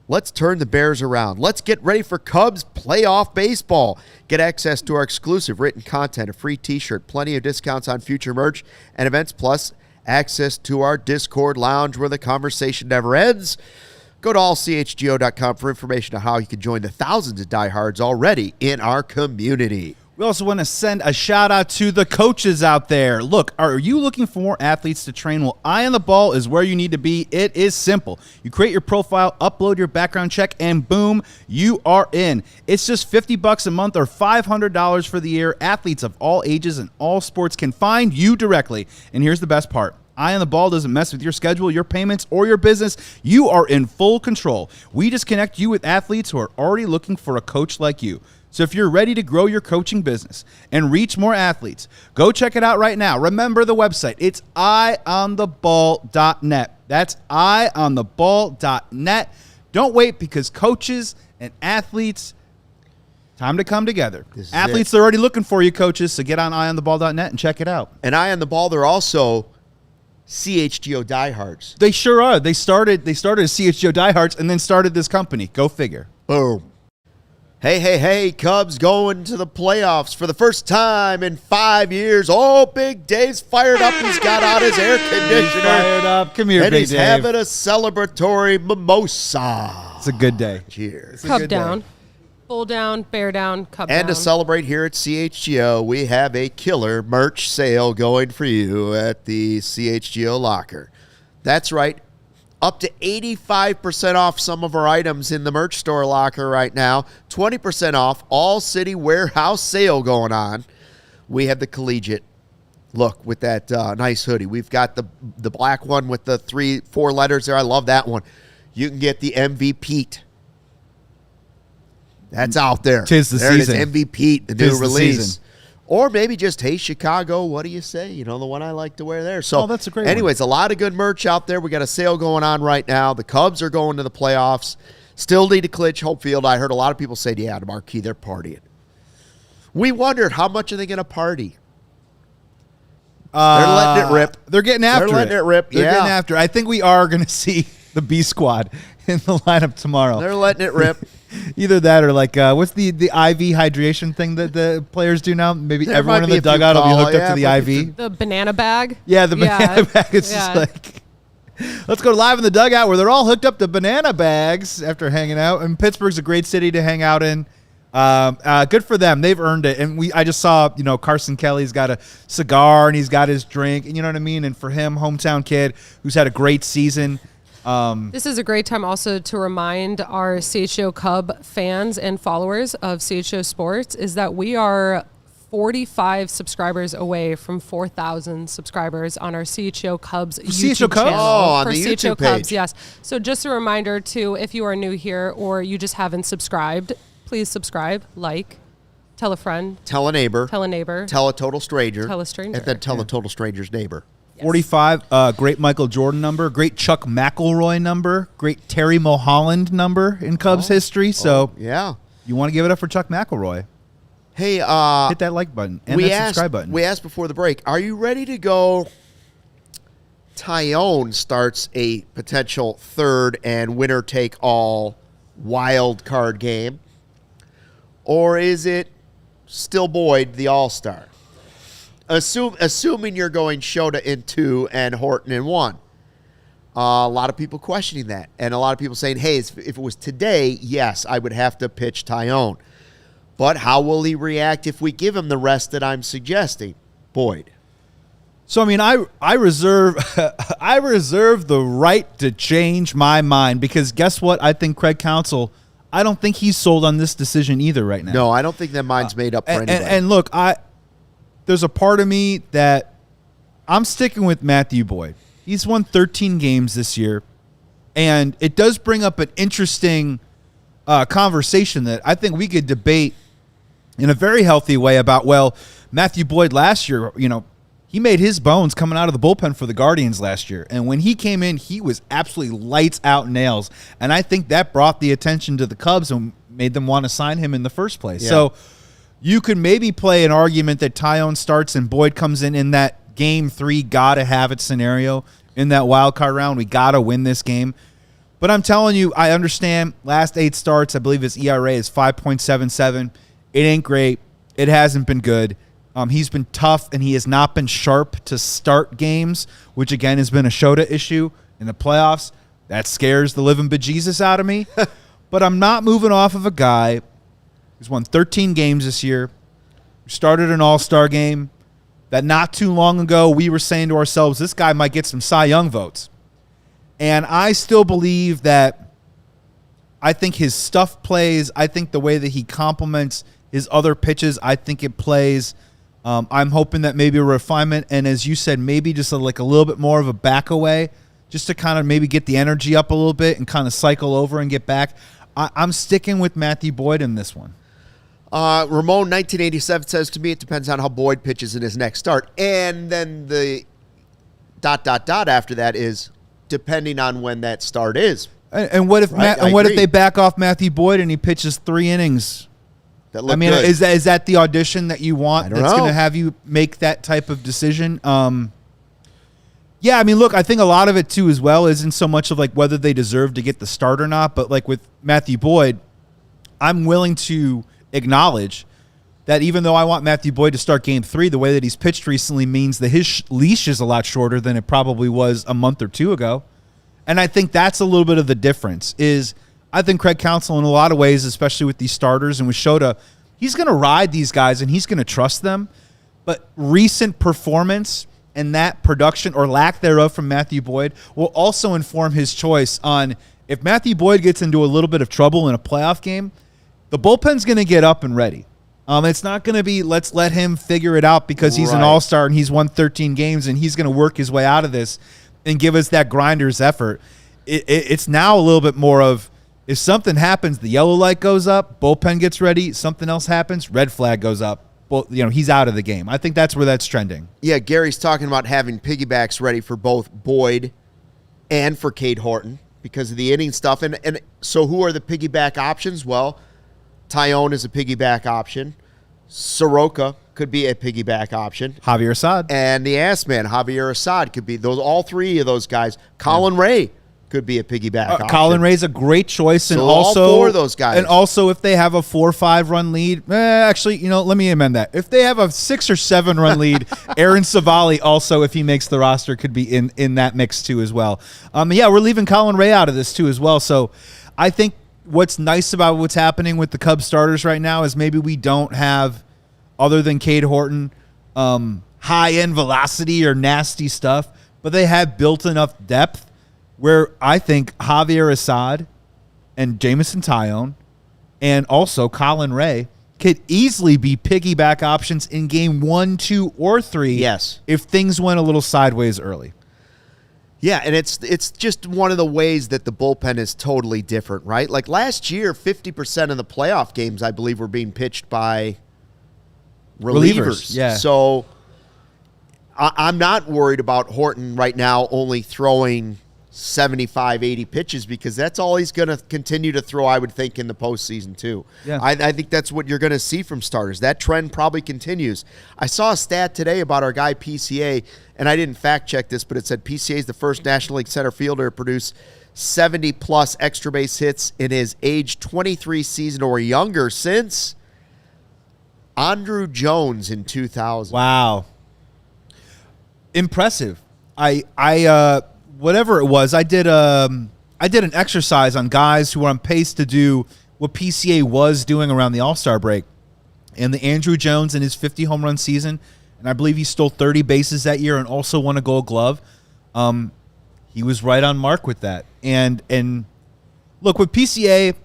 Let's turn the Bears around. Let's get ready for Cubs playoff baseball. Get access to our exclusive written content, a free t-shirt, plenty of discounts on future merch and events, plus access to our Discord lounge where the conversation never ends. Go to allchgo.com for information on how you can join the thousands of diehards already in our community. We also want to send a shout out to the coaches out there. Look, are you looking for more athletes to train? Well, Eye on the Ball is where you need to be. It is simple. You create your profile, upload your background check, and boom, you are in. It's just $50 a month or $500 for the year. Athletes of all ages and all sports can find you directly. And here's the best part. Eye on the Ball doesn't mess with your schedule, your payments, or your business. You are in full control. We just connect you with athletes who are already looking for a coach like you. So if you're ready to grow your coaching business and reach more athletes, go check it out right now. Remember the website. It's eyeontheball.net. That's eyeontheball.net. Don't wait, because coaches and athletes, time to come together. Athletes are already looking for you, coaches, so get on eyeontheball.net and check it out. And Eye on the Ball, they're also CHGO diehards. They sure are. They started as CHGO diehards and then started this company. Go figure. Boom. Hey, Cubs going to the playoffs for the first time in 5 years. Oh, Big Dave's fired up. He's got out his air conditioner. He's fired up. Come here, and Big he's Dave. having a celebratory mimosa. It's a good day. Cheers. Cub down. Bull down, bear down, Cub down. And to celebrate here at CHGO, we have a killer merch sale going for you at the CHGO locker. That's right. Up to 85% off some of our items in the merch store locker right now. 20% off ALLCITY warehouse sale going on. We have the collegiate look with that nice hoodie. We've got the black one with the 3-4 letters there. I love that one. You can get the MVP. That's out there. Tis the season. It is MVP, the new Tis the release. season. Or maybe just, hey, Chicago, what do you say? You know, the one I like to wear there. So, that's a great anyways, a lot of good merch out there. We got a sale going on right now. The Cubs are going to the playoffs. Still need to clinch Hope Field. I heard a lot of people say, yeah, the marquee, they're partying. We wondered, how much are they going to party? They're letting it rip. They're getting after it. They're letting it rip, They're yeah. getting after it. I think we are going to see the B squad in the lineup tomorrow. They're letting it rip. Either that or like, what's the IV hydration thing that the players do now? Maybe There everyone might in be the a few dugout will be call, hooked up to the yeah, IV. The banana bag. Yeah, the banana bag. It's just like, let's go live in the dugout where they're all hooked up to banana bags after hanging out. And Pittsburgh's a great city to hang out in. Good for them. They've earned it. And I just saw, Carson Kelly's got a cigar and he's got his drink. And you know what I mean? And for him, hometown kid who's had a great season. This is a great time also to remind our CHGO Cub fans and followers of CHGO Sports is that we are 45 subscribers away from 4,000 subscribers on our CHGO Cubs YouTube CHGO Cubs? channel. Oh, on for the CHGO YouTube Cubs, page. yes. So just a reminder to, if you are new here or you just haven't subscribed, please subscribe, like, tell a friend, Tell a neighbor. tell a neighbor. Tell a total stranger. Tell a stranger. And then tell a total stranger's neighbor. 45, great Michael Jordan number, great Chuck McElroy number, great Terry Mulholland number in Cubs history. So Yeah. you want to give it up for Chuck McElroy. Hey, Hit that like button and that subscribe button. We asked before the break, are you ready to go? Taillon starts a potential third and winner-take-all wild card game. Or is it still Boyd, the all-star? Assuming you're going Shota in 2 and Horton in 1. A lot of people questioning that. And a lot of people saying, hey, if it was today, yes, I would have to pitch Taillon. But how will he react if we give him the rest that I'm suggesting? Boyd. So I mean, I reserve I reserve the right to change my mind because guess what? I think Craig Counsell, I don't think he's sold on this decision either right now. No, I don't think that mind's made up for anybody. And look, there's a part of me that I'm sticking with Matthew Boyd. He's won 13 games this year, and it does bring up an interesting conversation that I think we could debate in a very healthy way about, well, Matthew Boyd last year, he made his bones coming out of the bullpen for the Guardians last year. And when he came in, he was absolutely lights out nails. And I think that brought the attention to the Cubs and made them want to sign him in the first place. Yeah. So you could maybe play an argument that Taillon starts and Boyd comes in that game 3, gotta have it scenario in that wild card round. We gotta win this game. But I'm telling you, I understand last 8 starts, I believe his ERA is 5.77. It ain't great. It hasn't been good. He's been tough, and he has not been sharp to start games, which, again, has been a Shota issue in the playoffs. That scares the living bejesus out of me. But I'm not moving off of a guy who's won 13 games this year, who started an all-star game, that not too long ago we were saying to ourselves, this guy might get some Cy Young votes. And I still believe that I think his stuff plays. I think the way that he complements his other pitches, I think it plays. I'm hoping that maybe a refinement, and as you said, maybe just a little bit more of a back away, just to kind of maybe get the energy up a little bit and kind of cycle over and get back. I'm sticking with Matthew Boyd in this one. Ramon 1987 says to me, it depends on how Boyd pitches in his next start. And then the ... after that is depending on when that start is. And what if if they back off Matthew Boyd and he pitches 3 innings? I mean, good. is that the audition that you want that's going to have you make that type of decision? Yeah, I mean, look, I think a lot of it, too, as well, isn't so much of, whether they deserve to get the start or not. But, with Matthew Boyd, I'm willing to acknowledge that even though I want Matthew Boyd to start Game 3, the way that he's pitched recently means that his leash is a lot shorter than it probably was a month or 2 ago. And I think that's a little bit of the difference is I think Craig Counsell in a lot of ways, especially with these starters and with Shota, he's going to ride these guys and he's going to trust them. But recent performance and that production or lack thereof from Matthew Boyd will also inform his choice on if Matthew Boyd gets into a little bit of trouble in a playoff game, the bullpen's going to get up and ready. It's not going to be let's let him figure it out because he's an all-star and he's won 13 games and he's going to work his way out of this and give us that grinder's effort. It's now a little bit more of if something happens, the yellow light goes up, bullpen gets ready, something else happens, red flag goes up. Well, he's out of the game. I think that's where that's trending. Yeah, Gary's talking about having piggybacks ready for both Boyd and for Cade Horton because of the inning stuff. And so who are the piggyback options? Well, Taillon is a piggyback option. Soroka could be a piggyback option. Javier Assad. And the ass man, Javier Assad, could be those. All 3 of those guys. Colin Ray could be a piggyback option. Colin Ray's a great choice. And so also, all 4 of those guys. And also, if they have a 4-5 run lead, actually, let me amend that. If they have a 6 or 7 run lead, Aaron Savali also, if he makes the roster, could be in that mix too as well. Yeah, we're leaving Colin Ray out of this too as well. So I think what's nice about what's happening with the Cubs starters right now is maybe we don't have, other than Cade Horton, high-end velocity or nasty stuff, but they have built enough depth where I think Javier Assad and Jameson Taillon and also Colin Ray could easily be piggyback options in game 1, 2, or 3 yes, if things went a little sideways early. Yeah, and it's just one of the ways that the bullpen is totally different, right? Like last year, 50% of the playoff games, I believe, were being pitched by relievers. Yeah. So I'm not worried about Horton right now only throwing 75, 80 pitches because that's all he's going to continue to throw, I would think, in the postseason too. Yeah. I think that's what you're going to see from starters. That trend probably continues. I saw a stat today about our guy PCA, and I didn't fact check this, but it said PCA is the first National League center fielder to produce 70-plus extra base hits in his age 23 season or younger since Andruw Jones in 2000. Wow. Impressive. Whatever it was, I did an exercise on guys who were on pace to do what PCA was doing around the All-Star break. And the Andruw Jones in his 50 home run season, and I believe he stole 30 bases that year and also won a Gold Glove. He was right on mark with that. And look, with PCA,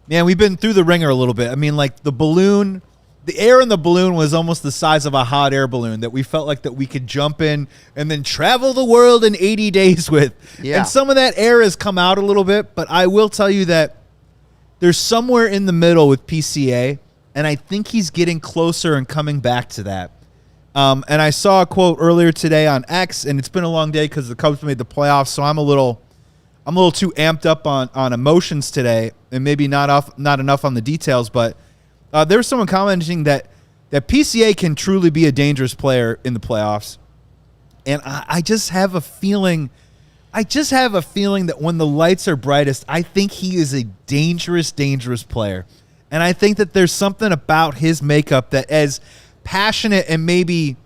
man, we've been through the ringer a little bit. I mean, like the balloon the air in the balloon was almost the size of a hot air balloon that we felt like that we could jump in and then travel the world in 80 days with. Yeah. And some of that air has come out a little bit, but I will tell you that there's somewhere in the middle with PCA, and I think he's getting closer and coming back to that. And I saw a quote earlier today on X, and it's been a long day because the Cubs made the playoffs, so I'm a little too amped up on emotions today, and maybe not enough on the details. But there was someone commenting that PCA can truly be a dangerous player in the playoffs, and I just have a feeling. That when the lights are brightest, I think he is a dangerous, dangerous player. And I think that there's something about his makeup that, as passionate and maybe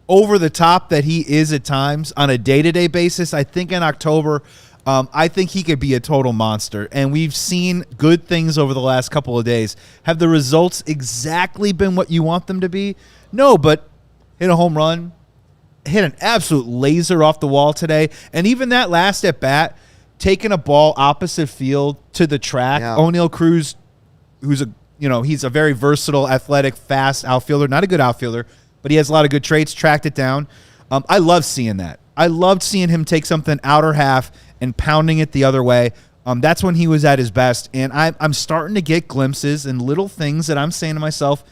over the top that he is at times on a day-to-day basis, I think in October, I think he could be a total monster. And we've seen good things over the last couple of days. Have the results exactly been what you want them to be? No, but hit a home run, hit an absolute laser off the wall today. And even that last at bat, taking a ball opposite field to the track. Yeah. O'Neal Cruz, he's a very versatile, athletic, fast outfielder. Not a good outfielder, but he has a lot of good traits, tracked it down. I love seeing that. I loved seeing him take something outer half and pounding it the other way. That's when he was at his best. And I'm starting to get glimpses and little things that I'm saying to myself,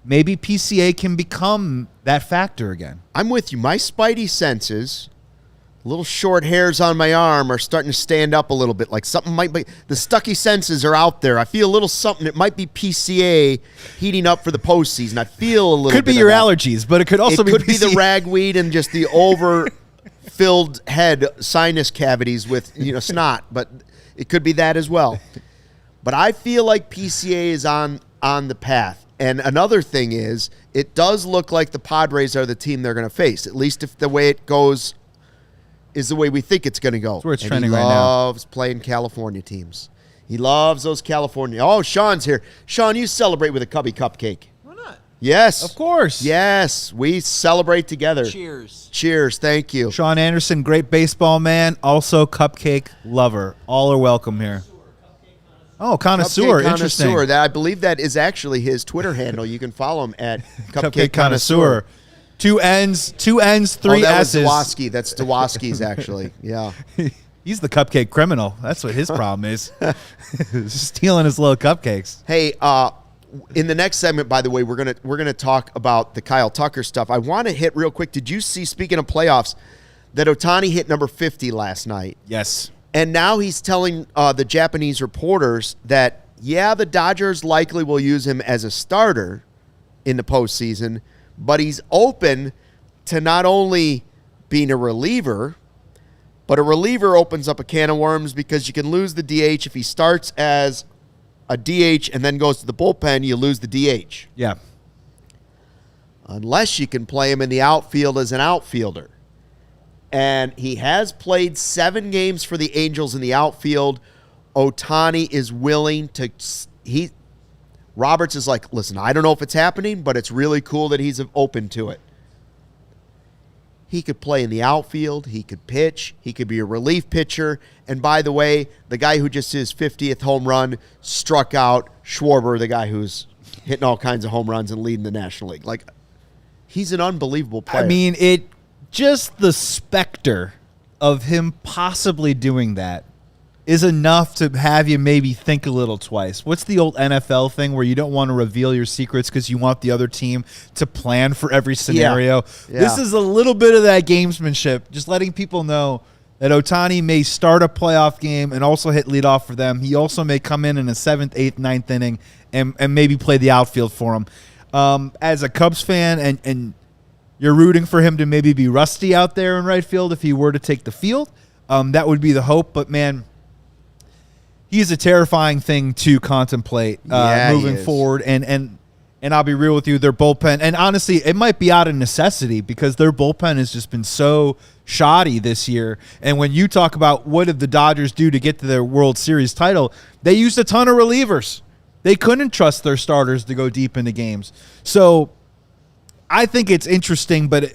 maybe PCA can become that factor again. I'm with you. My spidey senses, little short hairs on my arm, are starting to stand up a little bit. Like something might be. The stucky senses are out there. I feel a little something. It might be PCA heating up for the postseason. I feel a little. Could bit be of your that. allergies, but it could also be It could be PCA. the ragweed and just the overfilled head sinus cavities with snot. But it could be that as well. But I feel like PCA is on the path. And another thing is, it does look like the Padres are the team they're going to face, at least if the way it goes is the way we think it's going to go. That's where it's and trending he right now. loves playing California teams. He loves those California. Oh, Sean's here. Sean, you celebrate with a Cubby cupcake. Why not? Yes. Of course. Yes. We celebrate together. Cheers. Cheers. Thank you. Sean Anderson, great baseball man, also cupcake lover. All are welcome here. Oh, connoisseur. Cupcake Interesting. Connoisseur. That, I believe that is actually his Twitter handle. You can follow him at Cupcake connoisseur. Two N's, three that S's. was Dwoski. That's Dwoski's actually. Yeah. He's the cupcake criminal. That's what his problem is. Stealing his little cupcakes. Hey, in the next segment, by the way, we're gonna talk about the Kyle Tucker stuff. I want to hit real quick. Did you see, speaking of playoffs, that Ohtani hit number 50 last night? Yes. And now he's telling the Japanese reporters that, the Dodgers likely will use him as a starter in the postseason, but he's open to not only being a reliever, but a reliever opens up a can of worms because you can lose the DH. If he starts as a DH and then goes to the bullpen, you lose the DH. Yeah. Unless you can play him in the outfield as an outfielder. And he has played 7 games for the Angels in the outfield. Ohtani is willing to Roberts is like, listen, I don't know if it's happening, but it's really cool that he's open to it. He could play in the outfield. He could pitch. He could be a relief pitcher. And by the way, the guy who just his 50th home run struck out Schwarber, the guy who's hitting all kinds of home runs and leading the National League. Like, he's an unbelievable player. I mean, just the specter of him possibly doing that is enough to have you maybe think a little twice. What's the old NFL thing where you don't want to reveal your secrets because you want the other team to plan for every scenario? Yeah. This is a little bit of that gamesmanship, just letting people know that Ohtani may start a playoff game and also hit leadoff for them. He also may come in a 7th, 8th, 9th inning and maybe play the outfield for him. As a Cubs fan, and you're rooting for him to maybe be rusty out there in right field if he were to take the field, that would be the hope. But, man, he's a terrifying thing to contemplate moving forward. And I'll be real with you, their bullpen, and honestly, it might be out of necessity because their bullpen has just been so shoddy this year. And when you talk about what did the Dodgers do to get to their World Series title, they used a ton of relievers. They couldn't trust their starters to go deep into games. So I think it's interesting, but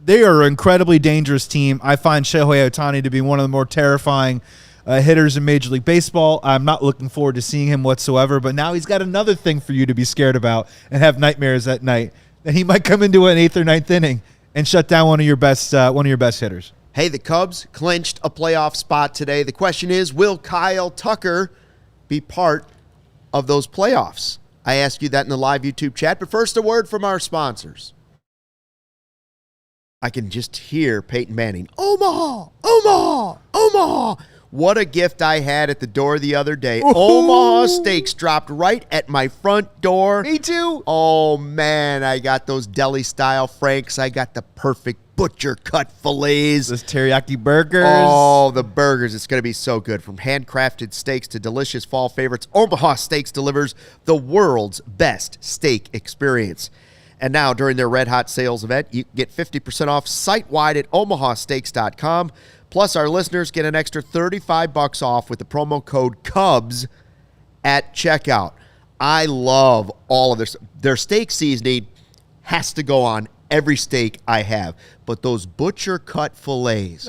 they are an incredibly dangerous team. I find Shohei Ohtani to be one of the more terrifying hitters in Major League Baseball. I'm not looking forward to seeing him whatsoever, but now he's got another thing for you to be scared about and have nightmares at night. That he might come into an 8th or 9th inning and shut down one of your best hitters. Hey, the Cubs clinched a playoff spot today. The question is, will Kyle Tucker be part of those playoffs? I asked you that in the live YouTube chat, but first a word from our sponsors. I can just hear Peyton Manning, Omaha, Omaha, Omaha. What a gift I had at the door the other day. Ooh. Omaha Steaks dropped right at my front door. Me too. Oh, man, I got those deli-style franks. I got the perfect butcher cut fillets. Those teriyaki burgers. Oh, the burgers. It's going to be so good. From handcrafted steaks to delicious fall favorites, Omaha Steaks delivers the world's best steak experience. And now, during their Red Hot Sales event, you can get 50% off site-wide at omahasteaks.com. Plus, our listeners get an extra $35 off with the promo code CUBS at checkout. I love all of this. Their steak seasoning has to go on every steak I have. But those butcher-cut fillets,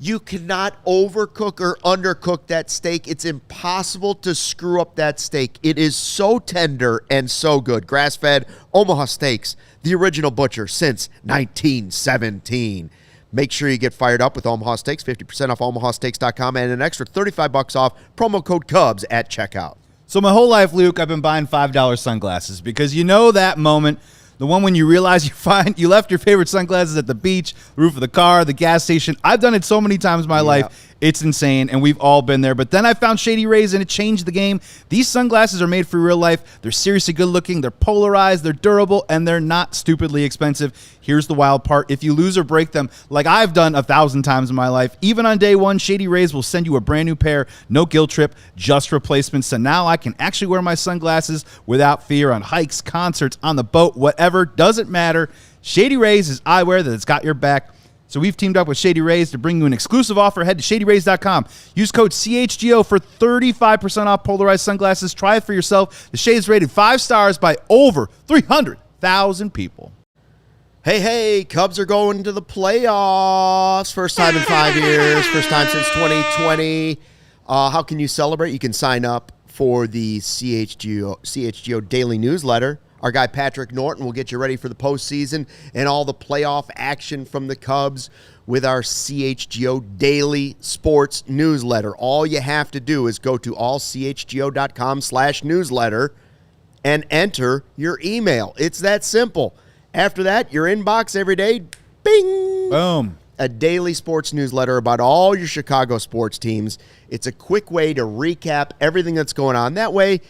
you cannot overcook or undercook that steak. It's impossible to screw up that steak. It is so tender and so good. Grass-fed Omaha Steaks, the original butcher since 1917. Make sure you get fired up with Omaha Steaks, 50% off omahasteaks.com, and an extra $35 off, promo code CUBS at checkout. So my whole life, Luke, I've been buying $5 sunglasses because you know that moment, the one when you realize you left your favorite sunglasses at the beach, the roof of the car, the gas station. I've done it so many times in my life. It's insane, and we've all been there. But then I found Shady Rays, and it changed the game. These sunglasses are made for real life. They're seriously good-looking. They're polarized. They're durable, and they're not stupidly expensive. Here's the wild part. If you lose or break them, like I've done 1,000 times in my life, even on day one, Shady Rays will send you a brand new pair. No guilt trip, just replacements. So now I can actually wear my sunglasses without fear on hikes, concerts, on the boat, whatever. Doesn't matter. Shady Rays is eyewear that's got your back. So we've teamed up with Shady Rays to bring you an exclusive offer. Head to shadyrays.com. Use code CHGO for 35% off polarized sunglasses. Try it for yourself. The Shade's rated 5 stars by over 300,000 people. Hey, Cubs are going to the playoffs. First time in 5 years. First time since 2020. How can you celebrate? You can sign up for the CHGO Daily Newsletter. Our guy Patrick Norton will get you ready for the postseason and all the playoff action from the Cubs with our CHGO Daily Sports Newsletter. All you have to do is go to allchgo.com/newsletter and enter your email. It's that simple. After that, your inbox every day, bing! Boom. A daily sports newsletter about all your Chicago sports teams. It's a quick way to recap everything that's going on. That way,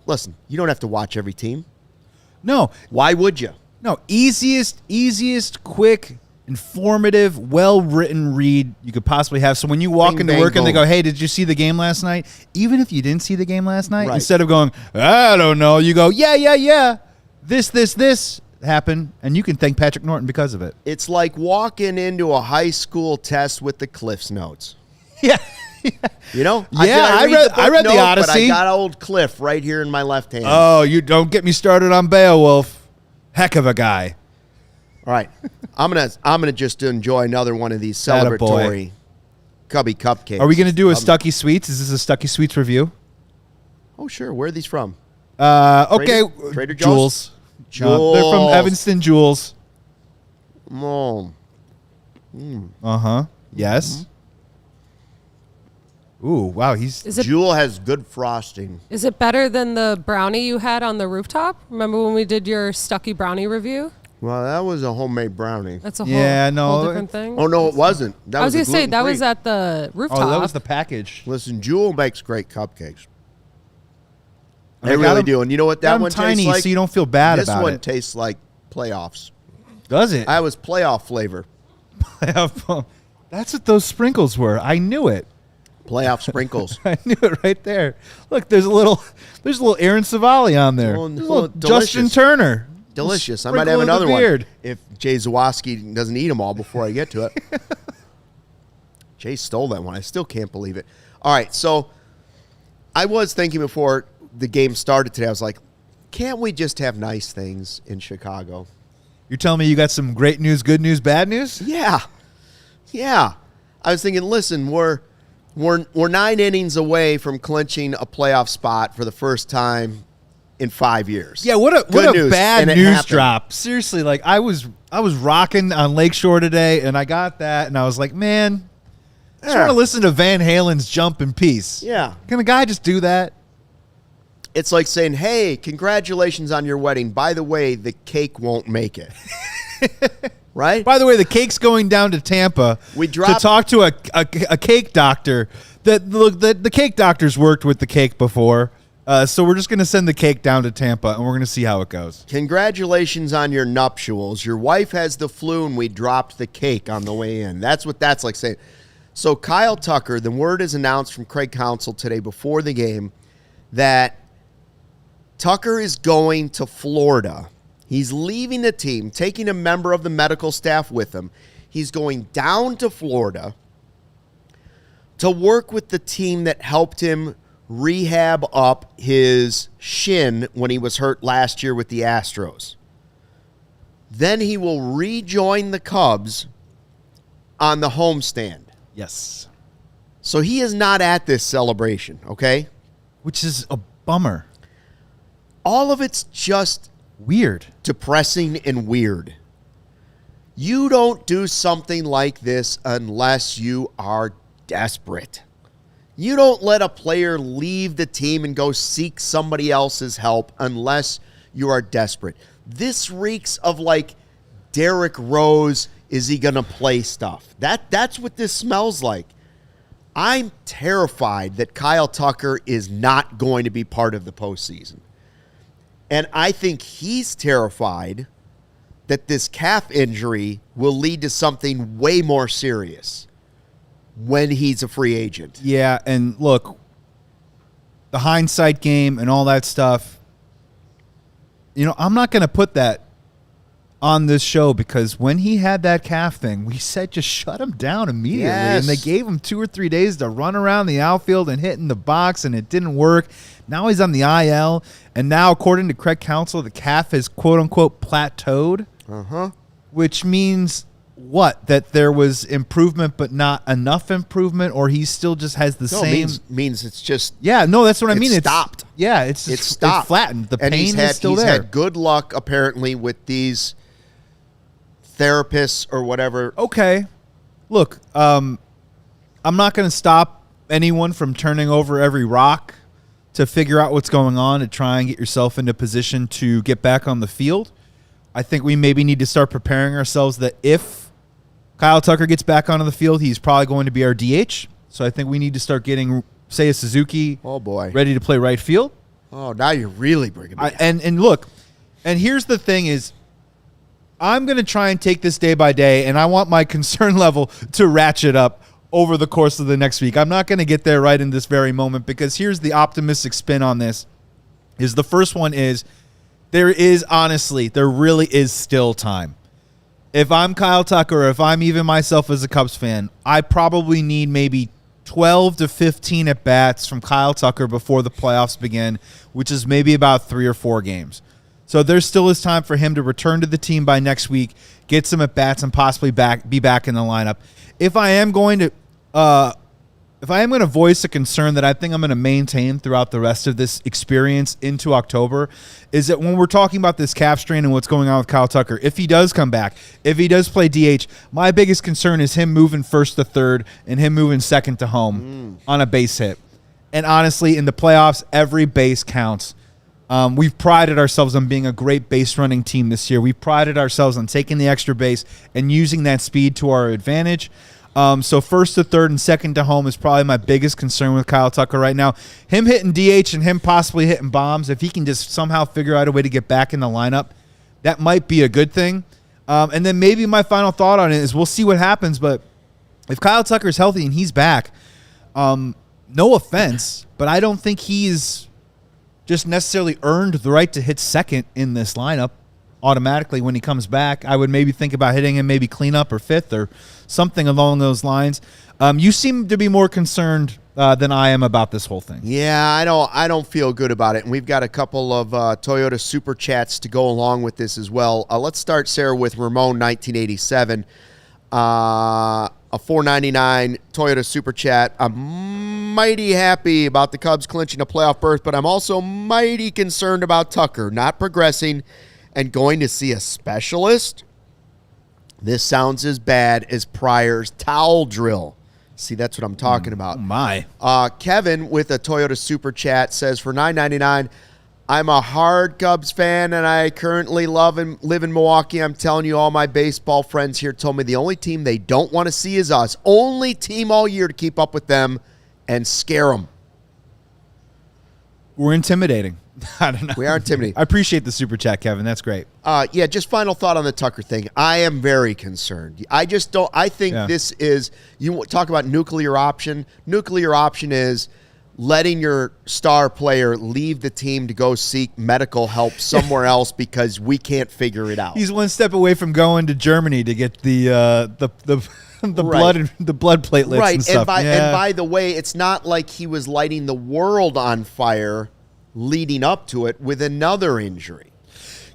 listen, you don't have to watch every team. No. Why would you? No. Easiest, quick, informative, well-written read you could possibly have. So when you walk into work and they go, hey, did you see the game last night? Even if you didn't see the game last night, instead of going, I don't know, you go, yeah. This happened, and you can thank Patrick Norton because of it. It's like walking into a high school test with the Cliff's Notes. Yeah. I read the Odyssey. But I got old Cliff right here in my left hand. Oh, you don't get me started on Beowulf. Heck of a guy. All right. I'm gonna just enjoy another one of these celebratory Cubby cupcakes. Are we gonna do a Stucky Sweets? Is this a Stucky Sweets review? Oh, sure. Where are these from? Okay. Trader Joe's? Jules. They're from Evanston Jules. Oh. Yes. Mm-hmm. Ooh, wow. Jewel has good frosting. Is it better than the brownie you had on the rooftop? Remember when we did your Stucky brownie review? Well, that was a homemade brownie. That's a whole different thing. Oh, no, it wasn't. I was going to say, that was at the rooftop. Oh, that was the package. Listen, Jewel makes great cupcakes. They really do. And you know what that one tastes like? So you don't feel bad about it. This one tastes like playoffs. Does it? I was playoff flavor. That's what those sprinkles were. I knew it. Playoff sprinkles. I knew it right there. Look, there's a little Aaron Savali on there. Little Justin Turner. Delicious. I might have another one if Jay Zawoski doesn't eat them all before I get to it. Jay stole that one. I still can't believe it. All right, so I was thinking before the game started today, I was like, can't we just have nice things in Chicago? You're telling me you got some great news, good news, bad news? Yeah. I was thinking, listen, we're We're 9 innings away from clinching a playoff spot for the first time in 5 years. Yeah, what a news, bad and it news happened. drop. Seriously, like I was rocking on Lakeshore today, and I got that, and I was like, man, I just want to listen to Van Halen's "Jump in Peace." Yeah. Can a guy just do that? It's like saying, hey, congratulations on your wedding. By the way, the cake won't make it. Right? By the way, the cake's going down to Tampa We to dropped- talk to a cake doctor. The cake doctor's worked with the cake before, so we're just going to send the cake down to Tampa, and we're going to see how it goes. Congratulations on your nuptials. Your wife has the flu, and we dropped the cake on the way in. That's what that's like saying. So Kyle Tucker, the word is announced from Craig Counsell today before the game that Tucker is going to Florida. He's leaving the team, taking a member of the medical staff with him. He's going down to Florida to work with the team that helped him rehab up his shin when he was hurt last year with the Astros. Then he will rejoin the Cubs on the homestand. Yes. So he is not at this celebration, okay? Which is a bummer. All of it's just Weird. depressing and weird. You don't do something like this unless you are desperate. You don't let a player leave the team and go seek somebody else's help unless you are desperate. This reeks of like Derrick Rose, is he going to play stuff? That's what this smells like. I'm terrified that Kyle Tucker is not going to be part of the postseason. And I think he's terrified that this calf injury will lead to something way more serious when he's a free agent. Yeah, and look, the hindsight game and all that stuff, I'm not going to put that on this show because when he had that calf thing, we said just shut him down immediately. Yes. And they gave him 2 or 3 days to run around the outfield and hit in the box, and it didn't work. Now he's on the IL, and now, according to Craig Counsell, the calf is quote-unquote plateaued, which means what? That there was improvement but not enough improvement, or he still just has the same... means it's just... Yeah, no, that's what I mean. It's stopped. Yeah, it's stopped. It's flattened. The And pain is still he's there. had good luck, apparently, with these therapists or whatever. Okay. Look, I'm not going to stop anyone from turning over every rock to figure out what's going on and try and get yourself into position to get back on the field. I think we maybe need to start preparing ourselves that if Kyle Tucker gets back onto the field, he's probably going to be our DH. So I think we need to start getting Seiya Suzuki ready to play right field. Oh, now you're really bringing me down. And look, and here's the thing is, I'm going to try and take this day by day, and I want my concern level to ratchet up over the course of the next week. I'm not going to get there right in this very moment because here's the optimistic spin on this. Is the first one is there really is still time. If I'm Kyle Tucker, or if I'm even myself as a Cubs fan, I probably need maybe 12 to 15 at-bats from Kyle Tucker before the playoffs begin, which is maybe about 3 or 4 games. So there still is time for him to return to the team by next week, get some at-bats, and possibly be back in the lineup. If I am going to voice a concern that I think I'm going to maintain throughout the rest of this experience into October, is that when we're talking about this calf strain and what's going on with Kyle Tucker, if he does come back, if he does play DH, my biggest concern is him moving first to third and him moving second to home on a base hit. And honestly, in the playoffs, every base counts. We've prided ourselves on being a great base running team this year. We've prided ourselves on taking the extra base and using that speed to our advantage. So first to third and second to home is probably my biggest concern with Kyle Tucker right now. Him hitting DH and him possibly hitting bombs, if he can just somehow figure out a way to get back in the lineup, that might be a good thing. And then maybe my final thought on it is we'll see what happens, but if Kyle Tucker's healthy and he's back, no offense, but I don't think he's just necessarily earned the right to hit second in this lineup automatically when he comes back. I would maybe think about hitting him maybe cleanup or fifth or something along those lines. You seem to be more concerned than I am about this whole thing. Yeah, I don't feel good about it. And we've got a couple of Toyota Super Chats to go along with this as well. Let's start, Sarah, with Ramon 1987. a $4.99 Toyota Super Chat. I'm mighty happy about the Cubs clinching a playoff berth, but I'm also mighty concerned about Tucker not progressing and going to see a specialist. This sounds as bad as Pryor's towel drill. See, that's what I'm talking about. Oh my. Kevin with a Toyota Super Chat says, for $9.99, I'm a hard Cubs fan, and I currently live in Milwaukee. I'm telling you, all my baseball friends here told me the only team they don't want to see is us. Only team all year to keep up with them and scare them. We're intimidating. I don't know. We are intimidating. I appreciate the Super Chat, Kevin. That's great. Yeah, just final thought on the Tucker thing. I am very concerned. I just don't. I think this is, you talk about nuclear option. Nuclear option is letting your star player leave the team to go seek medical help somewhere else because we can't figure it out. He's one step away from going to Germany to get the blood platelets right. and stuff. And by the way, it's not like he was lighting the world on fire leading up to it with another injury.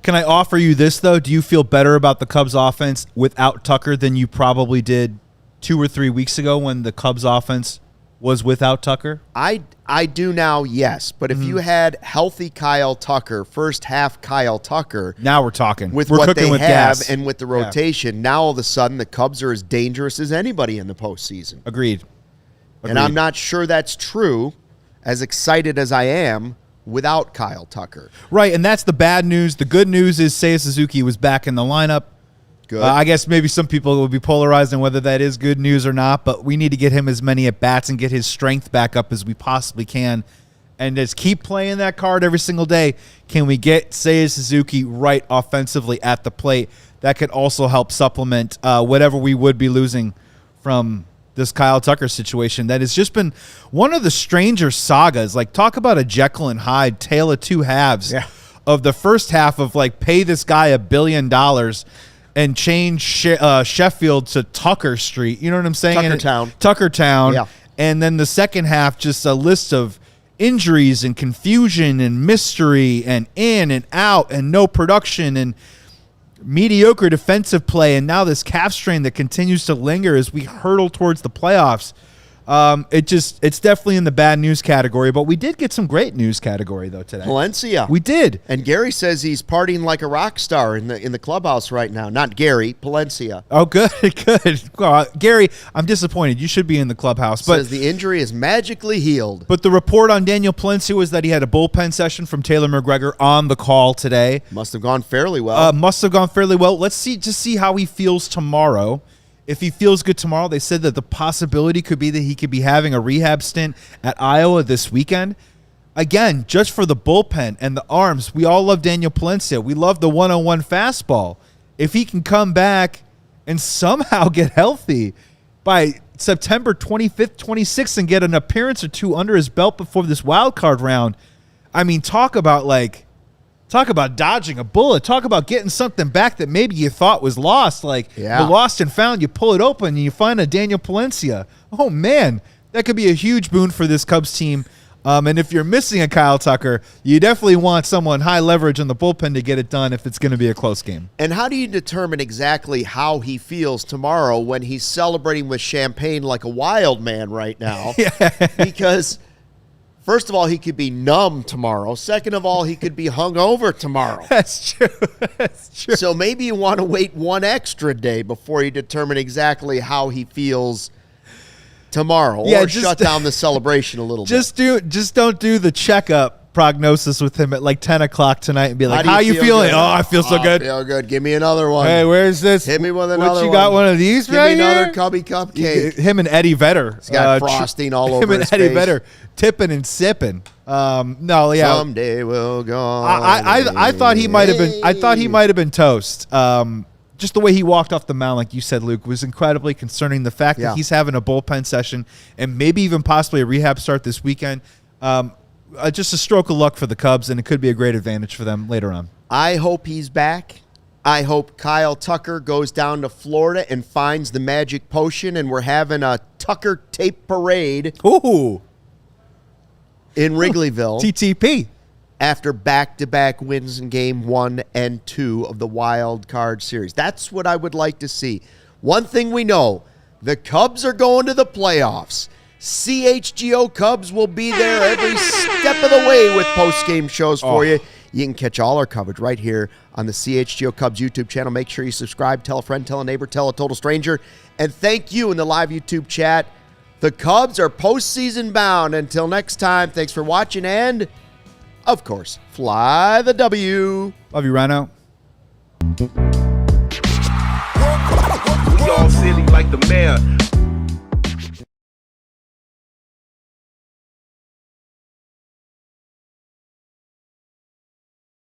Can I offer you this, though? Do you feel better about the Cubs offense without Tucker than you probably did 2 or 3 weeks ago when the Cubs offense was without Tucker? I do now, yes. But if you had healthy Kyle Tucker, first half Kyle Tucker, now we're talking. With we're what cooking they with have gas. and with the rotation, now all of a sudden the Cubs are as dangerous as anybody in the postseason. Agreed. And I'm not sure that's true, as excited as I am, without Kyle Tucker. Right, and that's the bad news. The good news is Seiya Suzuki was back in the lineup. Good. I guess maybe some people will be polarized on whether that is good news or not, but we need to get him as many at-bats and get his strength back up as we possibly can. And just keep playing that card every single day. Can we get Seiya Suzuki right offensively at the plate? That could also help supplement whatever we would be losing from this Kyle Tucker situation. That has just been one of the stranger sagas. Like, talk about a Jekyll and Hyde, tale of two halves of the first half of, like, pay this guy $1 billion and change Sheffield to Tucker Street. You know what I'm saying? Tuckertown. Yeah. And then the second half, just a list of injuries and confusion and mystery and in and out and no production and mediocre defensive play, and now this calf strain that continues to linger as we hurtle towards the playoffs. It's definitely in the bad news category, but we did get some great news category though today. Palencia. We did. And Gary says he's partying like a rock star in the clubhouse right now. Not Gary, Palencia. Oh, good, good. Well, Gary, I'm disappointed. You should be in the clubhouse. But Says the injury is magically healed. But the report on Daniel Palencia was that he had a bullpen session from Taylor McGregor on the call today. Must have gone fairly well. Let's see how he feels tomorrow. If he feels good tomorrow, they said that the possibility could be that he could be having a rehab stint at Iowa this weekend. Again, just for the bullpen and the arms, we all love Daniel Palencia. We love the 101 fastball. If he can come back and somehow get healthy by September 25th, 26th and get an appearance or two under his belt before this wild card round, I mean, talk about dodging a bullet. Talk about getting something back that maybe you thought was lost. The lost and found, you pull it open and you find a Daniel Palencia. Oh, man, that could be a huge boon for this Cubs team. And if you're missing a Kyle Tucker, you definitely want someone high leverage on the bullpen to get it done if it's going to be a close game. And how do you determine exactly how he feels tomorrow when he's celebrating with champagne like a wild man right now? Because first of all, he could be numb tomorrow. Second of all, he could be hungover tomorrow. That's true. That's true. So maybe you want to wait one extra day before you determine exactly how he feels tomorrow, or shut down the celebration a little bit. Just don't do the checkup prognosis with him at like 10 o'clock tonight and be like, how you feeling? Good? Oh, I feel so good. I feel good. Give me another one. Hey, where's this? Hit me with another one. You got one of these Give right me another here? Cubby cupcake. Him and Eddie Vedder. He's got frosting all over his face. Him and Eddie Vedder tipping and sipping. Someday we'll go. I thought he might have been. I thought he might have been toast. Just the way he walked off the mound, like you said, Luke, was incredibly concerning. The fact that he's having a bullpen session and maybe even possibly a rehab start this weekend, just a stroke of luck for the Cubs, and it could be a great advantage for them later on. I hope he's back. I hope Kyle Tucker goes down to Florida and finds the magic potion, and we're having a Tucker tape parade in Wrigleyville. TTP. After back-to-back wins in Game 1 and 2 of the Wild Card Series. That's what I would like to see. One thing we know, The Cubs are going to the playoffs. CHGO Cubs will be there every step of the way with post-game shows for you. You can catch all our coverage right here on the CHGO Cubs YouTube channel. Make sure you subscribe, tell a friend, tell a neighbor, tell a total stranger. And thank you in the live YouTube chat. The Cubs are postseason bound. Until next time, thanks for watching and, of course, fly the W. Love you, Rhino. We all silly like the mayor.